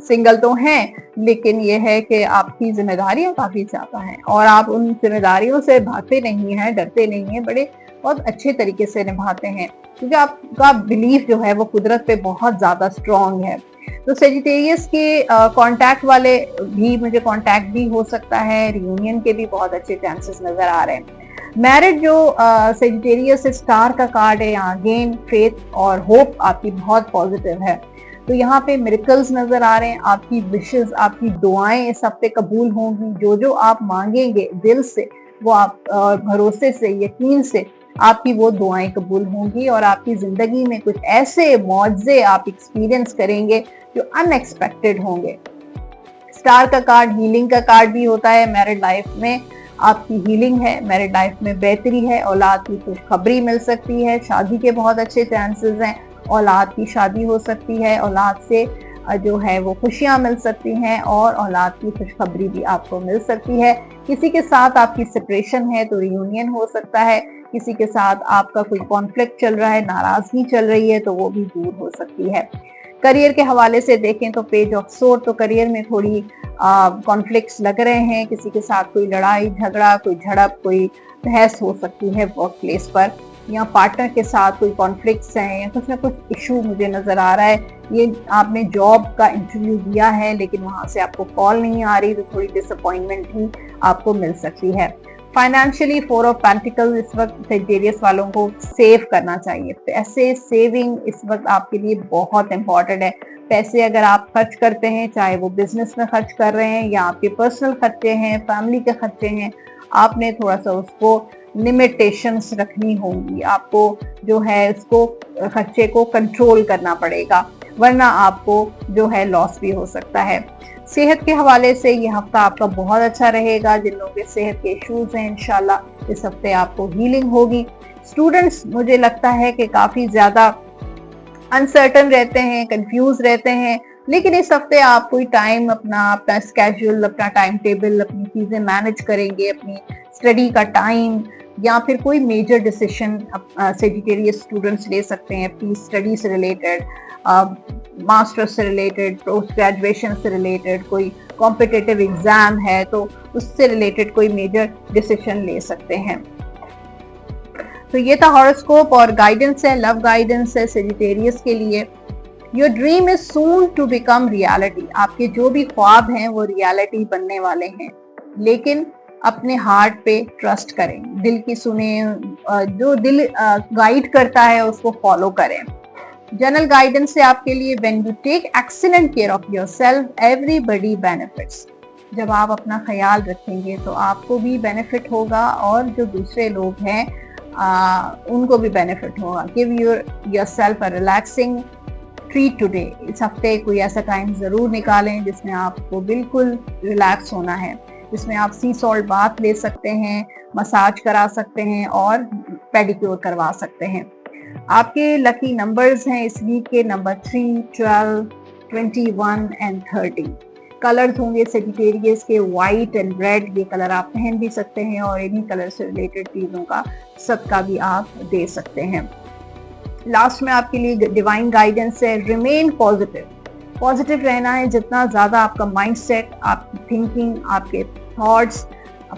सिंगल तो हैं, लेकिन ये है कि आपकी जिम्मेदारियां काफी ज्यादा हैं और आप उन जिम्मेदारियों से भागते नहीं हैं, डरते नहीं हैं, बड़े बहुत अच्छे तरीके से निभाते हैं, क्योंकि आपका बिलीफ जो है वो कुदरत पे बहुत ज्यादा स्ट्रांग है। तो सेजिटेरियस के कांटेक्ट वाले भी, मुझे कांटेक्ट भी हो सकता है, रियूनियन के भी बहुत अच्छे चांसेस नजर आ रहे हैं। मैरिड जो सेजिटेरियस स्टार का कार्ड है, यहाँ गेन, फेथ और होप आपकी बहुत पॉजिटिव है। तो यहाँ पे मिरेकल्स नजर आ रहे हैं, आपकी विशेस, आपकी दुआएं इस हफ्ते कबूल होंगी। जो जो आप मांगेंगे दिल से, वो आप भरोसे से, यकीन से आपकी वो दुआएं कबूल होंगी, और आपकी जिंदगी में कुछ ऐसे मौजे आप एक्सपीरियंस करेंगे जो अनएक्सपेक्टेड होंगे। स्टार का कार्ड हीलिंग का कार्ड भी होता है। मैरिड लाइफ में आपकी हीलिंग है, मैरिड लाइफ में बेहतरी है, औलाद की खुशखबरी मिल सकती है, शादी के बहुत अच्छे चांसेस हैं, औलाद की शादी हो सकती है, औलाद से जो है वो खुशियां मिल सकती हैं, और औलाद की खुशखबरी भी आपको मिल सकती है। किसी के साथ आपकी सेपरेशन है तो रियूनियन हो सकता है, किसी के साथ आपका कोई कॉन्फ्लिक्ट चल रहा है, नाराजगी चल रही है, तो वो भी दूर हो सकती है। करियर के हवाले से देखें तो पेज ऑफ सोर्ड, तो करियर में थोड़ी कॉन्फ्लिक्ट्स लग रहे हैं, किसी के साथ कोई लड़ाई झगड़ा, कोई झड़प, कोई बहस हो सकती है वर्क प्लेस पर, या पार्टनर के साथ कोई कॉन्फ्लिक्ट्स हैं, या कुछ ना कुछ इशू मुझे नजर आ रहा है। ये आपने जॉब का इंटरव्यू दिया है लेकिन वहां से आपको कॉल नहीं आ रही, तो थोड़ी डिसअपॉइंटमेंट भी आपको मिल सकती है। फाइनेंशियली 4 ऑफ पेंटिकल्स इस वक्त सेजिटेरियस वालों को सेव करना चाहिए। पैसे सेविंग इस वक्त आपके लिए बहुत इंपॉर्टेंट है। पैसे अगर आप खर्च करते हैं, चाहे वो बिजनेस में खर्च कर रहे हैं या आपके पर्सनल खर्चे हैं, फैमिली के खर्चे हैं, आपने थोड़ा सा उसको लिमिटेशंस रखनी होंगी। आपको जो है उसको खर्चे को कंट्रोल करना पड़ेगा, वरना आपको जो है लॉस भी हो सकता है। सेहत के हवाले से ये हफ्ता आपका बहुत अच्छा रहेगा। जिन लोगों के सेहत के इश्यूज हैं, इंशाल्लाह इस हफ्ते आपको हीलिंग होगी। स्टूडेंट्स मुझे लगता है कि काफी ज्यादा अनसर्टन रहते हैं, कंफ्यूज रहते हैं, लेकिन इस हफ्ते आप कोई टाइम अपना स्केड्यूल, अपना टाइम टेबल, अपनी चीजें मैनेज करेंगे, अपनी स्टडी का टाइम या फिर कोई मेजर डिसीजन सेजिटेरियस स्टूडेंट्स ले सकते हैं अपनी स्टडी से रिलेटेड, मास्टर्स से रिलेटेड, पोस्ट ग्रेजुएशन से रिलेटेड, कोई कॉम्पिटिटिव एग्जाम है तो उससे रिलेटेड कोई मेजर डिसीजन ले सकते हैं। तो ये था हॉरोस्कोप और गाइडेंस है, लव गाइडेंस है सेजिटेरियस के लिए। Your dream is soon to become reality. आपके जो भी ख्वाब हैं वो रियलिटी बनने वाले हैं, लेकिन अपने हार्ट पे ट्रस्ट करें, दिल की सुने, जो दिल गाइड करता है उसको फॉलो करें। जनरल गाइडेंस है आपके लिए, when you take excellent care of yourself everybody benefits. जब आप अपना ख्याल रखेंगे तो आपको भी बेनिफिट होगा और जो दूसरे लोग हैं उनको भी बेनिफिट होगा। गिव योरसेल्फ अ रिलैक्सिंग ट्रीट टुडे। इस हफ्ते कोई ऐसा टाइम जरूर निकालें जिसमें आपको बिल्कुल रिलैक्स होना है, जिसमें आप सी सॉल्ट बाथ ले सकते हैं, मसाज करा सकते हैं और पेडिक्योर करवा सकते हैं। आपके लकी नंबर्स हैं इस वीक के नंबर 3, 12, 21 एंड 30। कलर्स होंगे सेजिटेरियस के व्हाइट एंड रेड, ये कलर आप पहन भी सकते हैं और इन्हीं कलर से रिलेटेड चीजों का सदका भी आप दे सकते हैं। लास्ट में आपके लिए डिवाइन गाइडेंस है, रिमेन पॉजिटिव। पॉजिटिव रहना है, जितना ज्यादा आपका माइंडसेट, आपकी थिंकिंग, आपके थॉट्स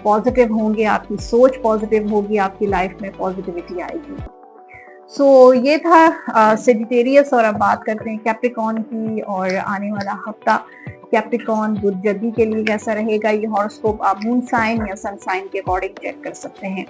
पॉजिटिव होंगे, आपकी सोच पॉजिटिव होगी, आपकी लाइफ में पॉजिटिविटी आएगी। सो ये था सेजिटेरियस। और अब बात करते हैं कैप्रिकॉर्न की, और आने वाला हफ्ता कैप्रिकॉर्न बुधजदी के लिए कैसा रहेगा। ये हॉरोस्कोप आप मून साइन या सन साइन के अकॉर्डिंग चेक कर सकते हैं।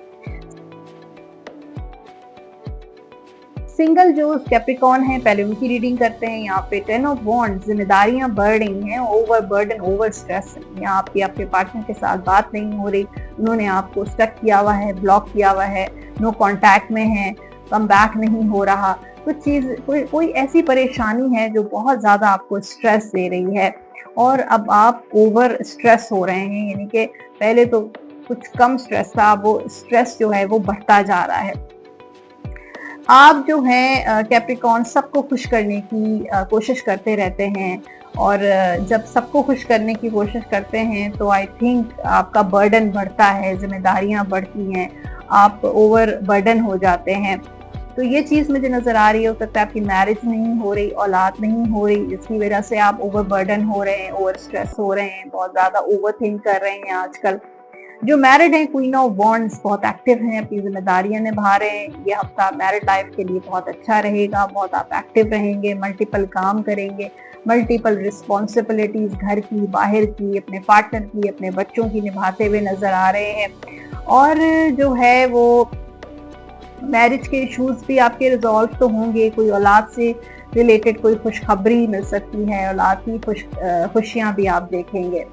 सिंगल जो कैप्रिकॉर्न है, पहले उनकी रीडिंग करते हैं। यहाँ पे 10 ऑफ वॉन्ड्स, जिम्मेदारियां बढ़ रही हैं, ओवर बर्डन, ओवर स्ट्रेस। यहाँ आपके पार्टनर के साथ बात नहीं हो रही, उन्होंने आपको स्टक किया हुआ है, ब्लॉक किया हुआ है, नो कांटेक्ट में है, कम बैक नहीं हो रहा। कुछ चीज कोई ऐसी परेशानी है जो बहुत ज्यादा आपको स्ट्रेस दे रही है और अब आप ओवर स्ट्रेस हो रहे हैं, यानी कि पहले तो कुछ कम स्ट्रेस था, वो स्ट्रेस जो है वो बढ़ता जा रहा है। आप जो है कैप्रिकॉर्न सबको खुश करने की कोशिश करते रहते हैं, और जब सबको खुश करने की कोशिश करते हैं तो आई थिंक आपका बर्डन बढ़ता है, जिम्मेदारियां बढ़ती हैं, आप ओवर बर्डन हो जाते हैं। तो ये चीज मुझे नजर आ रही है। हो सकता है आपकी मैरिज नहीं हो रही, औलाद नहीं हो रही, जिसकी वजह से आप ओवर बर्डन हो रहे हैं, ओवर स्ट्रेस हो रहे हैं, बहुत ज्यादा ओवर थिंक कर रहे हैं आजकल। जो मैरिड हैं, क्वीन ऑफ वॉन्ड्स बहुत एक्टिव हैं, अपनी जिम्मेदारियां निभा रहे हैं। ये हफ्ता मैरिड लाइफ के लिए बहुत अच्छा रहेगा, बहुत आप एक्टिव रहेंगे, मल्टीपल काम करेंगे, मल्टीपल रिस्पॉन्सिबिलिटीज घर की, बाहर की, अपने पार्टनर की, अपने बच्चों की निभाते हुए नजर आ रहे हैं। और जो है वो मैरिज के इश्यूज भी आपके रिजॉल्व तो होंगे, कोई औलाद से रिलेटेड कोई खुशखबरी मिल सकती है, औलाद की खुशियां भी आप देखेंगे।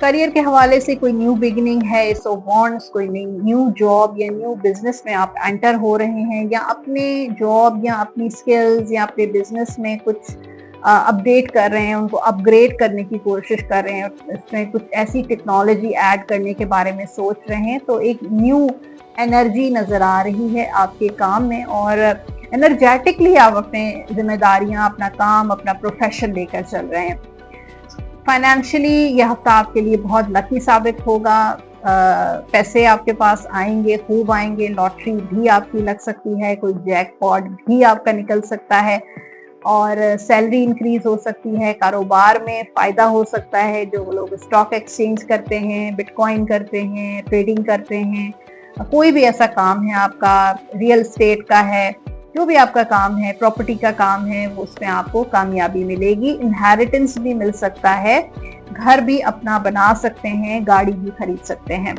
करियर के हवाले से कोई न्यू बिगिनिंग है, सो वॉन्ट्स, कोई न्यू जॉब या न्यू बिजनेस में आप एंटर हो रहे हैं, या अपने जॉब या अपनी स्किल्स या अपने बिजनेस में कुछ अपडेट कर रहे हैं, उनको अपग्रेड करने की कोशिश कर रहे हैं, उसमें कुछ ऐसी टेक्नोलॉजी ऐड करने के बारे में सोच रहे हैं। तो एक न्यू एनर्जी नजर आ रही है आपके काम में, और एनर्जेटिकली आप अपने जिम्मेदारियां, अपना काम, अपना प्रोफेशन लेकर चल रहे हैं। फाइनेंशियली यह हफ्ता आपके लिए बहुत लकी साबित होगा। पैसे आपके पास आएंगे, खूब आएंगे, लॉटरी भी आपकी लग सकती है, कोई जैकपॉट भी आपका निकल सकता है, और सैलरी इंक्रीज हो सकती है, कारोबार में फायदा हो सकता है। जो लोग स्टॉक एक्सचेंज करते हैं, बिटकॉइन करते हैं, ट्रेडिंग करते हैं, कोई भी ऐसा काम है आपका, रियल एस्टेट का है, जो भी आपका काम है, प्रॉपर्टी का काम है, उसमें आपको कामयाबी मिलेगी। इनहेरिटेंस भी मिल सकता है, घर भी अपना बना सकते हैं, गाड़ी भी खरीद सकते हैं।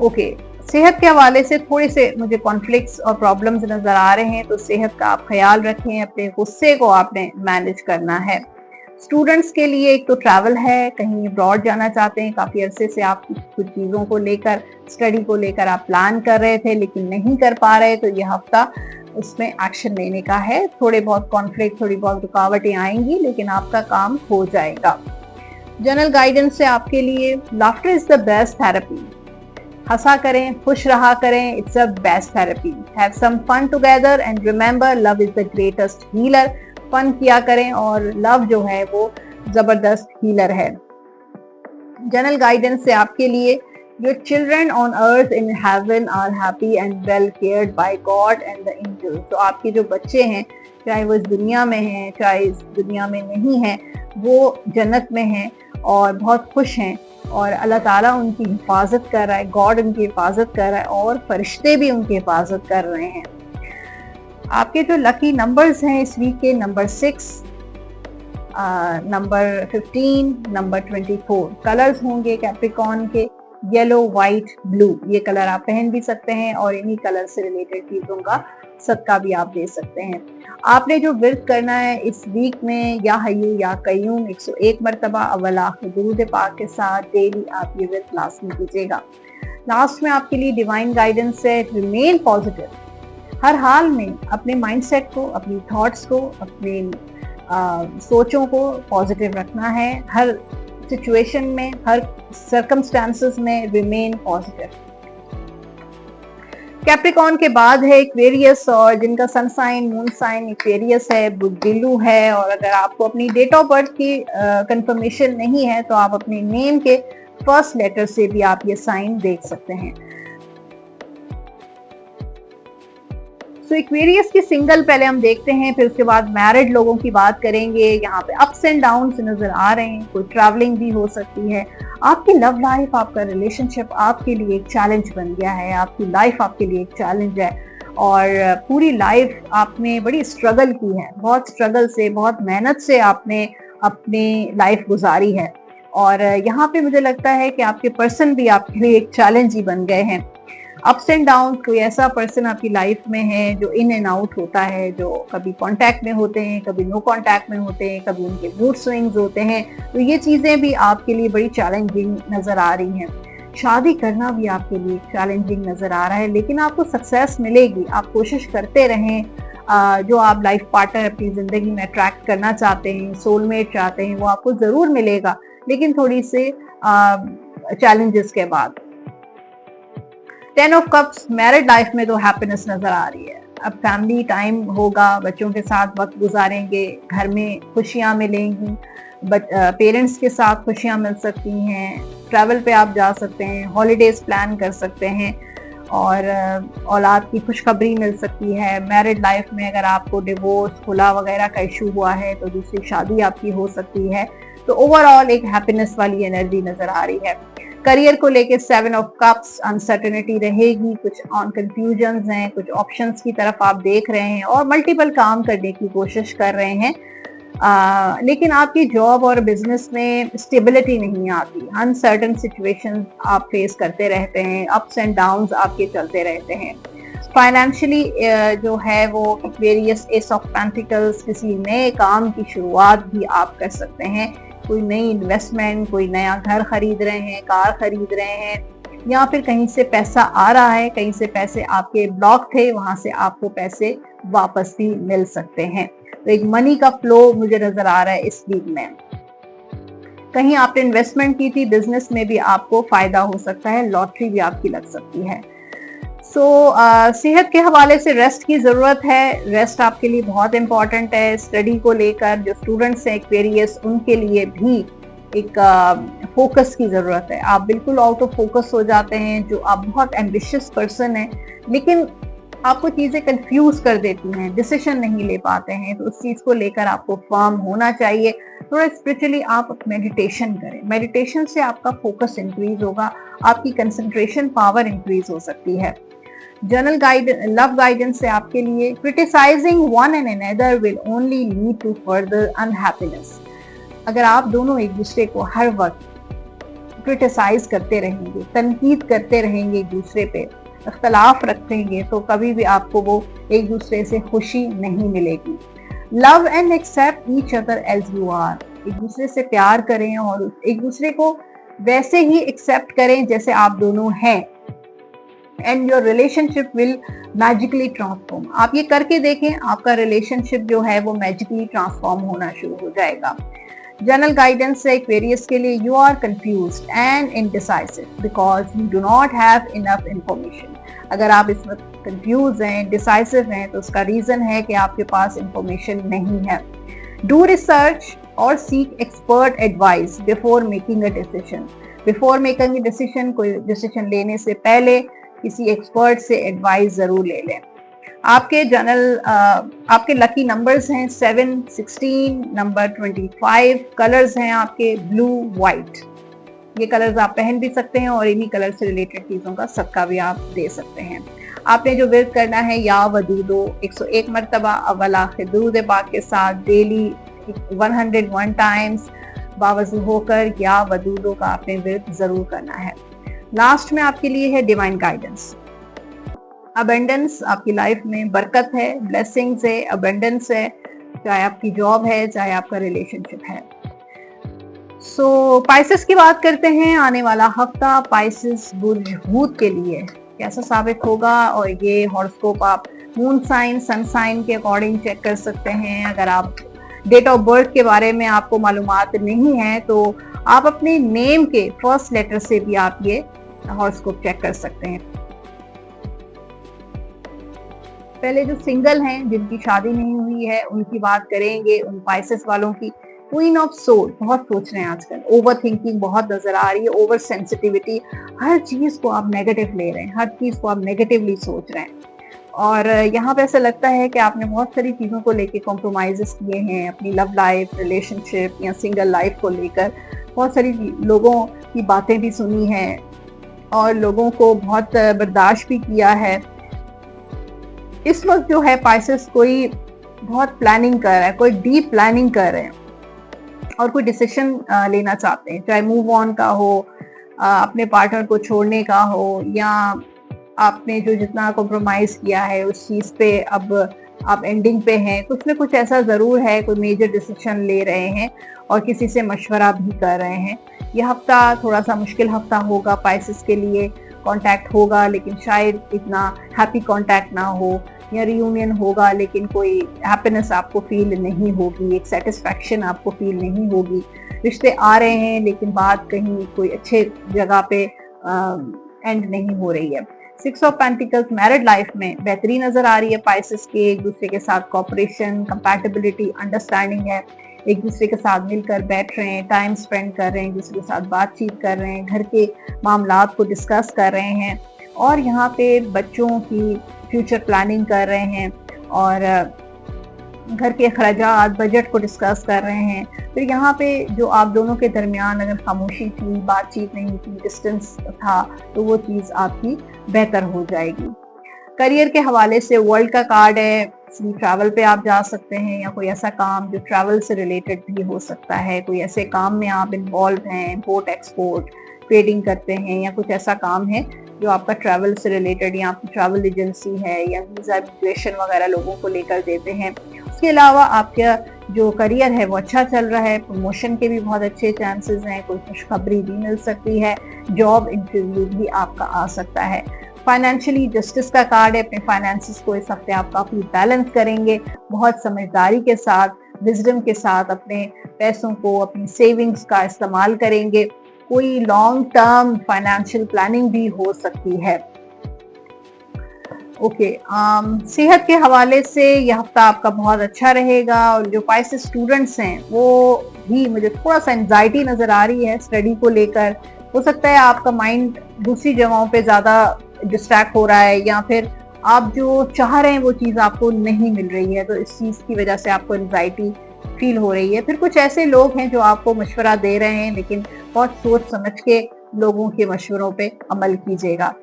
ओके, सेहत के हवाले से थोड़े से मुझे कॉन्फ्लिक्ट्स और प्रॉब्लम्स नजर आ रहे हैं, तो सेहत का आप ख्याल रखें, अपने गुस्से को आपने मैनेज करना है। स्टूडेंट्स के लिए एक तो ट्रैवल है, कहीं अब्रॉड जाना चाहते हैं, काफी अरसे से आप कुछ चीजों को लेकर, स्टडी को लेकर आप प्लान कर रहे थे लेकिन नहीं कर पा रहे, तो यह हफ्ता उसमें एक्शन लेने का है। थोड़े बहुत कॉन्फ्लिक्ट, थोड़ी बहुत रुकावटें आएंगी, लेकिन आपका काम हो जाएगा। जनरल गाइडेंस से आपके लिए laughter is the best therapy. हंसा करें, खुश रहा करें, it's a best therapy. Have some fun together and remember love is the greatest healer. Fun किया करें और लव जो है वो जबरदस्त हीलर है। जनरल गाइडेंस से आपके लिए your children on earth in heaven are happy and well cared by God and the angels। तो आपके जो बच्चे हैं, चाहे वो इस दुनिया में हैं चाहे इस दुनिया में नहीं है, वो जन्नत में हैं और बहुत खुश हैं और अल्लाह ताला उनकी हिफाजत कर रहा है, गॉड उनकी हिफाजत कर रहा है और फरिश्ते भी उनकी हिफाजत कर रहे हैं। आपके जो लकी नंबर्स हैं इस वीक के, नंबर 6, नंबर 15, नंबर 24। कलर्स होंगे कैप्रिकॉर्न के येलो, व्हाइट, ब्लू। ये कलर आप पहन भी सकते हैं और इन्हीं कलर से रिलेटेड चीजों का सदका भी आप दे सकते हैं। आपने जो विर्द करना है इस वीक में, या हय्यू या कय्यूम 101 मरतबा अव्वल आखिर दुरूद पाक के साथ डेली आप ये विर्द लाज़मी कीजिएगा। लास्ट में आपके लिए डिवाइन गाइडेंस है, रिमेन पॉजिटिव। हर हाल में अपने माइंडसेट को, अपनी थॉट्स को, अपने सोचों को पॉजिटिव रखना है। हर सिचुएशन में, हर सर्कमस्टांसेस में रिमेन पॉजिटिव। कैप्रिकॉर्न के बाद है एक्वेरियस, और जिनका sun sign, moon sign Aquarius है, बुद्धिलू है। और अगर आपको अपनी डेट ऑफ बर्थ की कंफर्मेशन नहीं है तो आप अपने नेम के फर्स्ट लेटर से भी आप ये साइन देख सकते हैं। सो एक्वेरियस की सिंगल पहले हम देखते हैं, फिर उसके बाद मैरिड लोगों की बात करेंगे। यहाँ पे अप्स एंड डाउन्स नजर आ रहे हैं, कोई ट्रैवलिंग भी हो सकती है। आपकी लव लाइफ, आपका रिलेशनशिप आपके लिए एक चैलेंज बन गया है, आपकी लाइफ आपके लिए एक चैलेंज है और पूरी लाइफ आपने बड़ी स्ट्रगल की है, बहुत स्ट्रगल से, बहुत मेहनत से आपने अपनी लाइफ गुजारी है। और यहाँ पे मुझे लगता है कि आपके पर्सन भी आपके लिए एक चैलेंज ही बन गए हैं। अप्स एंड डाउन, कोई ऐसा पर्सन आपकी लाइफ में है जो इन एंड आउट होता है, जो कभी कांटेक्ट में होते हैं, कभी नो कांटेक्ट में होते हैं, कभी उनके मूड स्विंग्स होते हैं। तो ये चीजें भी आपके लिए बड़ी चैलेंजिंग नजर आ रही हैं। शादी करना भी आपके लिए चैलेंजिंग नजर आ रहा है, लेकिन आपको सक्सेस मिलेगी। आप कोशिश करते रहें। जो आप लाइफ पार्टनर अपनी जिंदगी में अट्रैक्ट करना चाहते हैं, सोलमेट चाहते हैं, वो आपको जरूर मिलेगा, लेकिन थोड़ी से चैलेंजेस के बाद। 10 ऑफ कप्स, मैरिड लाइफ में तो हैप्पीनेस नजर आ रही है। अब फैमिली टाइम होगा, बच्चों के साथ वक्त गुजारेंगे, घर में खुशियां मिलेंगी, पेरेंट्स के साथ खुशियां मिल सकती हैं, ट्रैवल पे आप जा सकते हैं, हॉलीडेज प्लान कर सकते हैं और औलाद की खुशखबरी मिल सकती है। मैरिड लाइफ में अगर आपको डिवोर्स, खुला वगैरह का इशू हुआ है तो दूसरी शादी आपकी हो सकती है। तो ओवरऑल एक हैप्पीनेस वाली एनर्जी नजर आ रही है। करियर को लेके 7 ऑफ कप्स, अनसर्टेनिटी रहेगी, कुछ ऑन कंफ्यूजन्स हैं, कुछ ऑप्शंस की तरफ आप देख रहे हैं और मल्टीपल काम करने की कोशिश कर रहे हैं, लेकिन आपकी जॉब और बिजनेस में स्टेबिलिटी नहीं आती। अनसर्टन सिचुएशंस आप फेस करते रहते हैं, अप्स एंड डाउन्स आपके चलते रहते हैं। फाइनेंशियली जो है वो वेरियस एस ऑफ पेंटिकल्स, किसी नए काम की शुरुआत भी आप कर सकते हैं। कोई नई इन्वेस्टमेंट, कोई नया घर खरीद रहे हैं, कार खरीद रहे हैं, या फिर कहीं से पैसा आ रहा है, कहीं से पैसे आपके ब्लॉक थे, वहां से आपको पैसे वापस भी मिल सकते हैं। तो एक मनी का फ्लो मुझे नजर आ रहा है इस वीक में। कहीं आपने इन्वेस्टमेंट की थी, बिजनेस में भी आपको फायदा हो सकता है, लॉटरी भी आपकी लग सकती है। सेहत के हवाले से रेस्ट की जरूरत है। रेस्ट आपके लिए बहुत इंपॉर्टेंट है। स्टडी को लेकर जो स्टूडेंट्स हैं एक्वेरियस, उनके लिए भी एक फोकस की जरूरत है। आप बिल्कुल आउट ऑफ फोकस हो जाते हैं। जो आप बहुत एम्बिशियस पर्सन है, लेकिन आपको चीजें कंफ्यूज कर देती हैं, डिसीजन नहीं ले पाते हैं, तो उस चीज को लेकर आपको फर्म होना चाहिए। थोड़ा स्पिरिचुअली आप मेडिटेशन करें। मेडिटेशन से आपका फोकस इंक्रीज होगा, आपकी कंसंट्रेशन पावर इंक्रीज हो सकती है। जनरल लव गाइडेंस से आपके लिए, criticising one and another will only lead to further unhappiness. अगर आप दोनों एक दूसरे को हर वक्त क्रिटिसाइज करते रहेंगे, तनकीद करते रहेंगे, एक दूसरे पे इख्तलाफ रखेंगे, तो कभी भी आपको वो एक दूसरे से खुशी नहीं मिलेगी। Love and accept each other as you are. एक दूसरे से प्यार करें और एक दूसरे को वैसे ही एक्सेप्ट करें जैसे आप दोनों हैं। And your relationship will magically transform. आप ये करके देखें, आपका रिलेशनशिप जो है वो मैजिकली ट्रांसफॉर्म होना शुरू हो जाएगा। जनरल गाइडेंस है एक्वेरियस के लिए, you are confused and indecisive because you do not have enough information. अगर आप इस वक्त कंफ्यूज हैं, डिसाइसिव हैं, तो उसका रीजन है कि आपके पास इंफॉर्मेशन नहीं है। डू रिसर्च और seek expert advice before making a decision. Before making a decision, कोई डिसीजन लेने से पहले किसी एक्सपर्ट से एडवाइस जरूर ले लें। आपके जनरल आपके लकी नंबर्स हैं 7, 16, नंबर 25। कलर्स हैं आपके ब्लू, व्हाइट। ये कलर्स आप पहन भी सकते हैं और इन्हीं कलर से रिलेटेड चीजों का सदका भी आप दे सकते हैं। आपने जो विर्द करना है, या वदूदो 101 मरतबा अव्वल आखिर दुरूद पाक के साथ डेली 101 टाइम्स बावजू होकर या वदूदो का आपने विर्द जरूर करना है। लास्ट में आपके लिए है डिवाइन गाइडेंस। अबेंडेंस आपकी लाइफ में बरकत है, ब्लेसिंग्स है, अबेंडेंस है, चाहे आपकी जॉब है, चाहे आपका रिलेशनशिप है। सो पाइसेस की बात करते हैं। आने वाला हफ्ता पाइसेस बुर्ज हूत के लिए कैसा साबित होगा, और ये हॉरोस्कोप आप मून साइन, सन साइन के अकॉर्डिंग चेक कर सकते हैं। अगर आप डेट ऑफ बर्थ के बारे में आपको मालूमात नहीं है तो आप अपने नेम के फर्स्ट लेटर से भी आप ये हॉरोस्कोप चेक कर सकते हैं। पहले जो सिंगल हैं, जिनकी शादी नहीं हुई है, उनकी बात करेंगे। उन पाइसेस वालों की क्वीन ऑफ सोल, बहुत सोच रहे हैं आजकल, ओवर थिंकिंग बहुत नजर आ रही है, ओवर सेंसिटिविटी, हर चीज को आप नेगेटिव ले रहे हैं, हर चीज को आप नेगेटिवली सोच रहे हैं। और यहाँ पे ऐसा लगता है कि आपने बहुत सारी चीजों को लेके कॉम्प्रोमाइजेस किए हैं, अपनी लव लाइफ, रिलेशनशिप या सिंगल लाइफ को लेकर बहुत सारी लोगों की बातें भी सुनी है और लोगों को बहुत बर्दाश्त भी किया है। इस वक्त जो है पाइसेस कोई बहुत प्लानिंग कर रहा है, कोई डीप प्लानिंग कर रहे हैं और कोई डिसीजन लेना चाहते हैं, चाहे मूव ऑन का हो, अपने पार्टनर को छोड़ने का हो, या आपने जो जितना कॉम्प्रोमाइज किया है उस चीज पे अब आप एंडिंग पे हैं। कुछ ना कुछ ऐसा जरूर है, कोई मेजर डिसीजन ले रहे हैं और किसी से मशवरा भी कर रहे हैं। यह हफ्ता थोड़ा सा मुश्किल हफ्ता होगा पाइसेस के लिए। कांटेक्ट होगा लेकिन शायद इतना हैप्पी कांटेक्ट ना हो, या रियूनियन होगा लेकिन कोई हैप्पीनेस आपको फील नहीं होगी, एक सेटिस्फैक्शन आपको फील नहीं होगी। रिश्ते आ रहे हैं लेकिन बात कहीं कोई अच्छे जगह पे एंड नहीं हो रही है। 6 ऑफ पेंटिकल्स मैरिड लाइफ में बेहतरीन नजर आ रही है पाइसेस के। एक दूसरे के साथ कॉपरेशन, कंपैटिबिलिटी, अंडरस्टैंडिंग है। एक दूसरे के साथ मिलकर बैठ रहे हैं, टाइम स्पेंड कर रहे हैं, एक दूसरे के साथ बातचीत कर रहे हैं, घर के मामलात को डिस्कस कर रहे हैं और यहाँ पे बच्चों की फ्यूचर प्लानिंग कर रहे हैं और घर के अखराजात, बजट को डिस्कस कर रहे हैं। फिर यहाँ पे जो आप दोनों के दरमियान अगर खामोशी थी, बातचीत नहीं थी, डिस्टेंस था, तो वो चीज़ आपकी बेहतर हो जाएगी। करियर के हवाले से वर्ल्ड का कार्ड है। ट्रैवल पे आप जा सकते हैं या कोई ऐसा काम जो ट्रैवल से रिलेटेड भी हो सकता है, कोई ऐसे काम में आप इन्वॉल्व हैं, इम्पोर्ट एक्सपोर्ट, ट्रेडिंग करते हैं, या कुछ ऐसा काम है जो आपका ट्रैवल से रिलेटेड, या आपकी ट्रैवल एजेंसी है या वीजा इमिग्रेशन वगैरह लोगों को लेकर देते हैं। उसके अलावा आपका जो करियर है वो अच्छा चल रहा है, प्रमोशन के भी बहुत अच्छे चांसेस हैं, कोई खुशखबरी भी मिल सकती है, जॉब इंटरव्यू भी आपका आ सकता है। फाइनेंशियली जस्टिस का कार्ड है। अपने फाइनेंसेस को इस हफ्ते आप काफी बैलेंस करेंगे, बहुत समझदारी के साथ, विजडम के साथ अपने पैसों को, अपनी सेविंग्स का इस्तेमाल करेंगे। कोई लॉन्ग टर्म फाइनेंशियल प्लानिंग भी हो सकती है। सेहत के हवाले से यह हफ्ता आपका बहुत अच्छा रहेगा और जो पाइसेस स्टूडेंट्स हैं वो भी, मुझे थोड़ा सा एंजाइटी नजर आ रही है स्टडी को लेकर। हो सकता है आपका माइंड दूसरी जगहों पे ज्यादा डिस्ट्रैक्ट हो रहा है, या फिर आप जो चाह रहे हैं वो चीज आपको नहीं मिल रही है, तो इस चीज की वजह से आपको एंजाइटी फील हो रही है। फिर कुछ ऐसे लोग हैं जो आपको मशवरा दे रहे हैं, लेकिन बहुत सोच समझ के लोगों के मशवरों पे अमल कीजिएगा।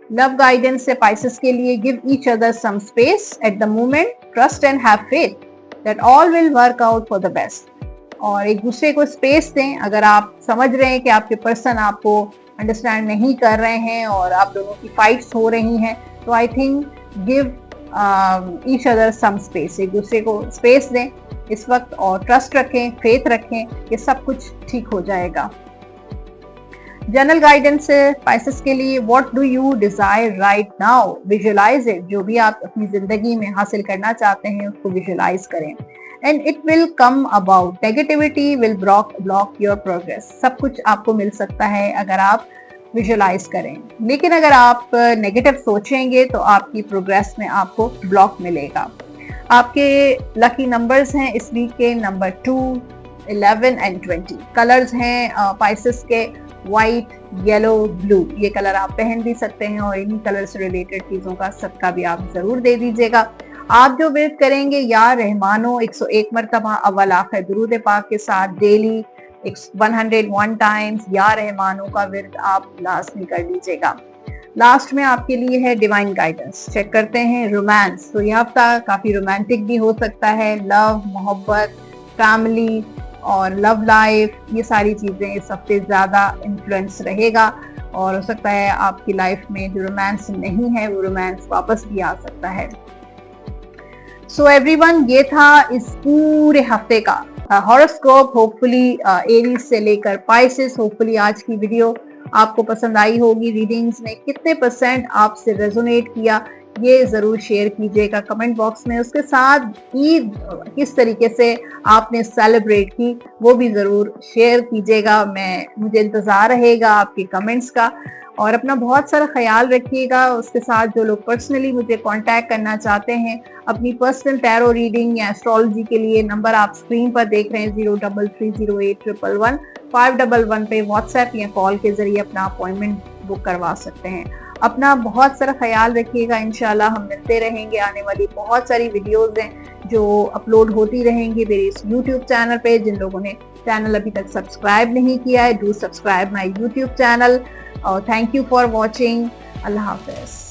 लव गाइडेंस से पाइसेस के लिए, give each other some space at the moment, trust and have faith that all will work out for the best. और एक दूसरे को स्पेस दें। अगर आप समझ रहे हैं कि आपके पर्सन आपको अंडरस्टैंड नहीं कर रहे हैं और आप दोनों की फाइट्स हो रही हैं, तो I think give each other some space, एक दूसरे को स्पेस दें इस वक्त और ट्रस्ट रखें, फेथ रखें, ये सब कुछ ठीक हो जाएगा। जनरल गाइडेंस है स्पाइसेस के लिए, what do you desire right now, visualise it, जो भी आप अपनी जिंदगी में हासिल करना चाहते हैं उसको विजुअलाइज करें, and it will come about, negativity will block your progress, सब कुछ आपको मिल सकता है अगर आप विजुअलाइज करें, लेकिन अगर आप नेगेटिव सोचेंगे तो आपकी प्रोग्रेस में आपको ब्लॉक मिलेगा। आपके लकी नंबर्स हैं इस वीक के नंबर 2, 11 एंड 20। कलर्स हैं पाइसेस के व्हाइट, येलो, ब्लू, ये कलर आप पहन भी सकते हैं और इन्हीं कलर से रिलेटेड चीजों का सदका भी आप जरूर दे दीजिएगा। आप जो विर्द करेंगे या रहमानो 101 मरतबा अव्वल आखिर दुरूद पाक के साथ डेली 101 टाइम्स या रहमानो का विर्द आप लाजमी कर लीजिएगा। लास्ट में आपके लिए है डिवाइन गाइडेंस। चेक करते हैं रोमांस, तो यह हफ्ता काफी रोमांटिक भी हो सकता है, लव, मोहब्बत, फैमिली और लव लाइफ, ये सारी चीजें इस हफ्ते ज्यादा इन्फ्लुएंस रहेगा और हो सकता है आपकी लाइफ में जो रोमांस नहीं है वो रोमांस वापस भी आ सकता है। सो एवरीवन, ये था इस पूरे हफ्ते का हॉरोस्कोप, होपफुली एरीज से लेकर पाइसेस। होपफुली आज की वीडियो आपको पसंद आई होगी। रीडिंग्स में कितने % आपसे रेजोनेट किया ये जरूर शेयर कीजिएगा कमेंट बॉक्स में। उसके साथ ईद किस तरीके से आपने सेलिब्रेट की वो भी जरूर शेयर कीजिएगा। मुझे इंतजार रहेगा आपके कमेंट्स का, और अपना बहुत सारा ख्याल रखिएगा। उसके साथ जो लोग पर्सनली मुझे कांटेक्ट करना चाहते हैं अपनी पर्सनल टैरो रीडिंग या एस्ट्रोलॉजी के लिए, नंबर आप स्क्रीन पर देख रहे हैं 03308111 पे व्हाट्सएप या कॉल के जरिए अपना अपॉइंटमेंट बुक करवा सकते हैं। अपना बहुत सारा ख्याल रखिएगा। इंशाल्लाह हम मिलते रहेंगे। आने वाली बहुत सारी वीडियोस हैं जो अपलोड होती रहेंगी मेरे इस यूट्यूब चैनल पे। जिन लोगों ने चैनल अभी तक सब्सक्राइब नहीं किया है, do subscribe my YouTube channel. और thank you for watching. Allah Hafiz.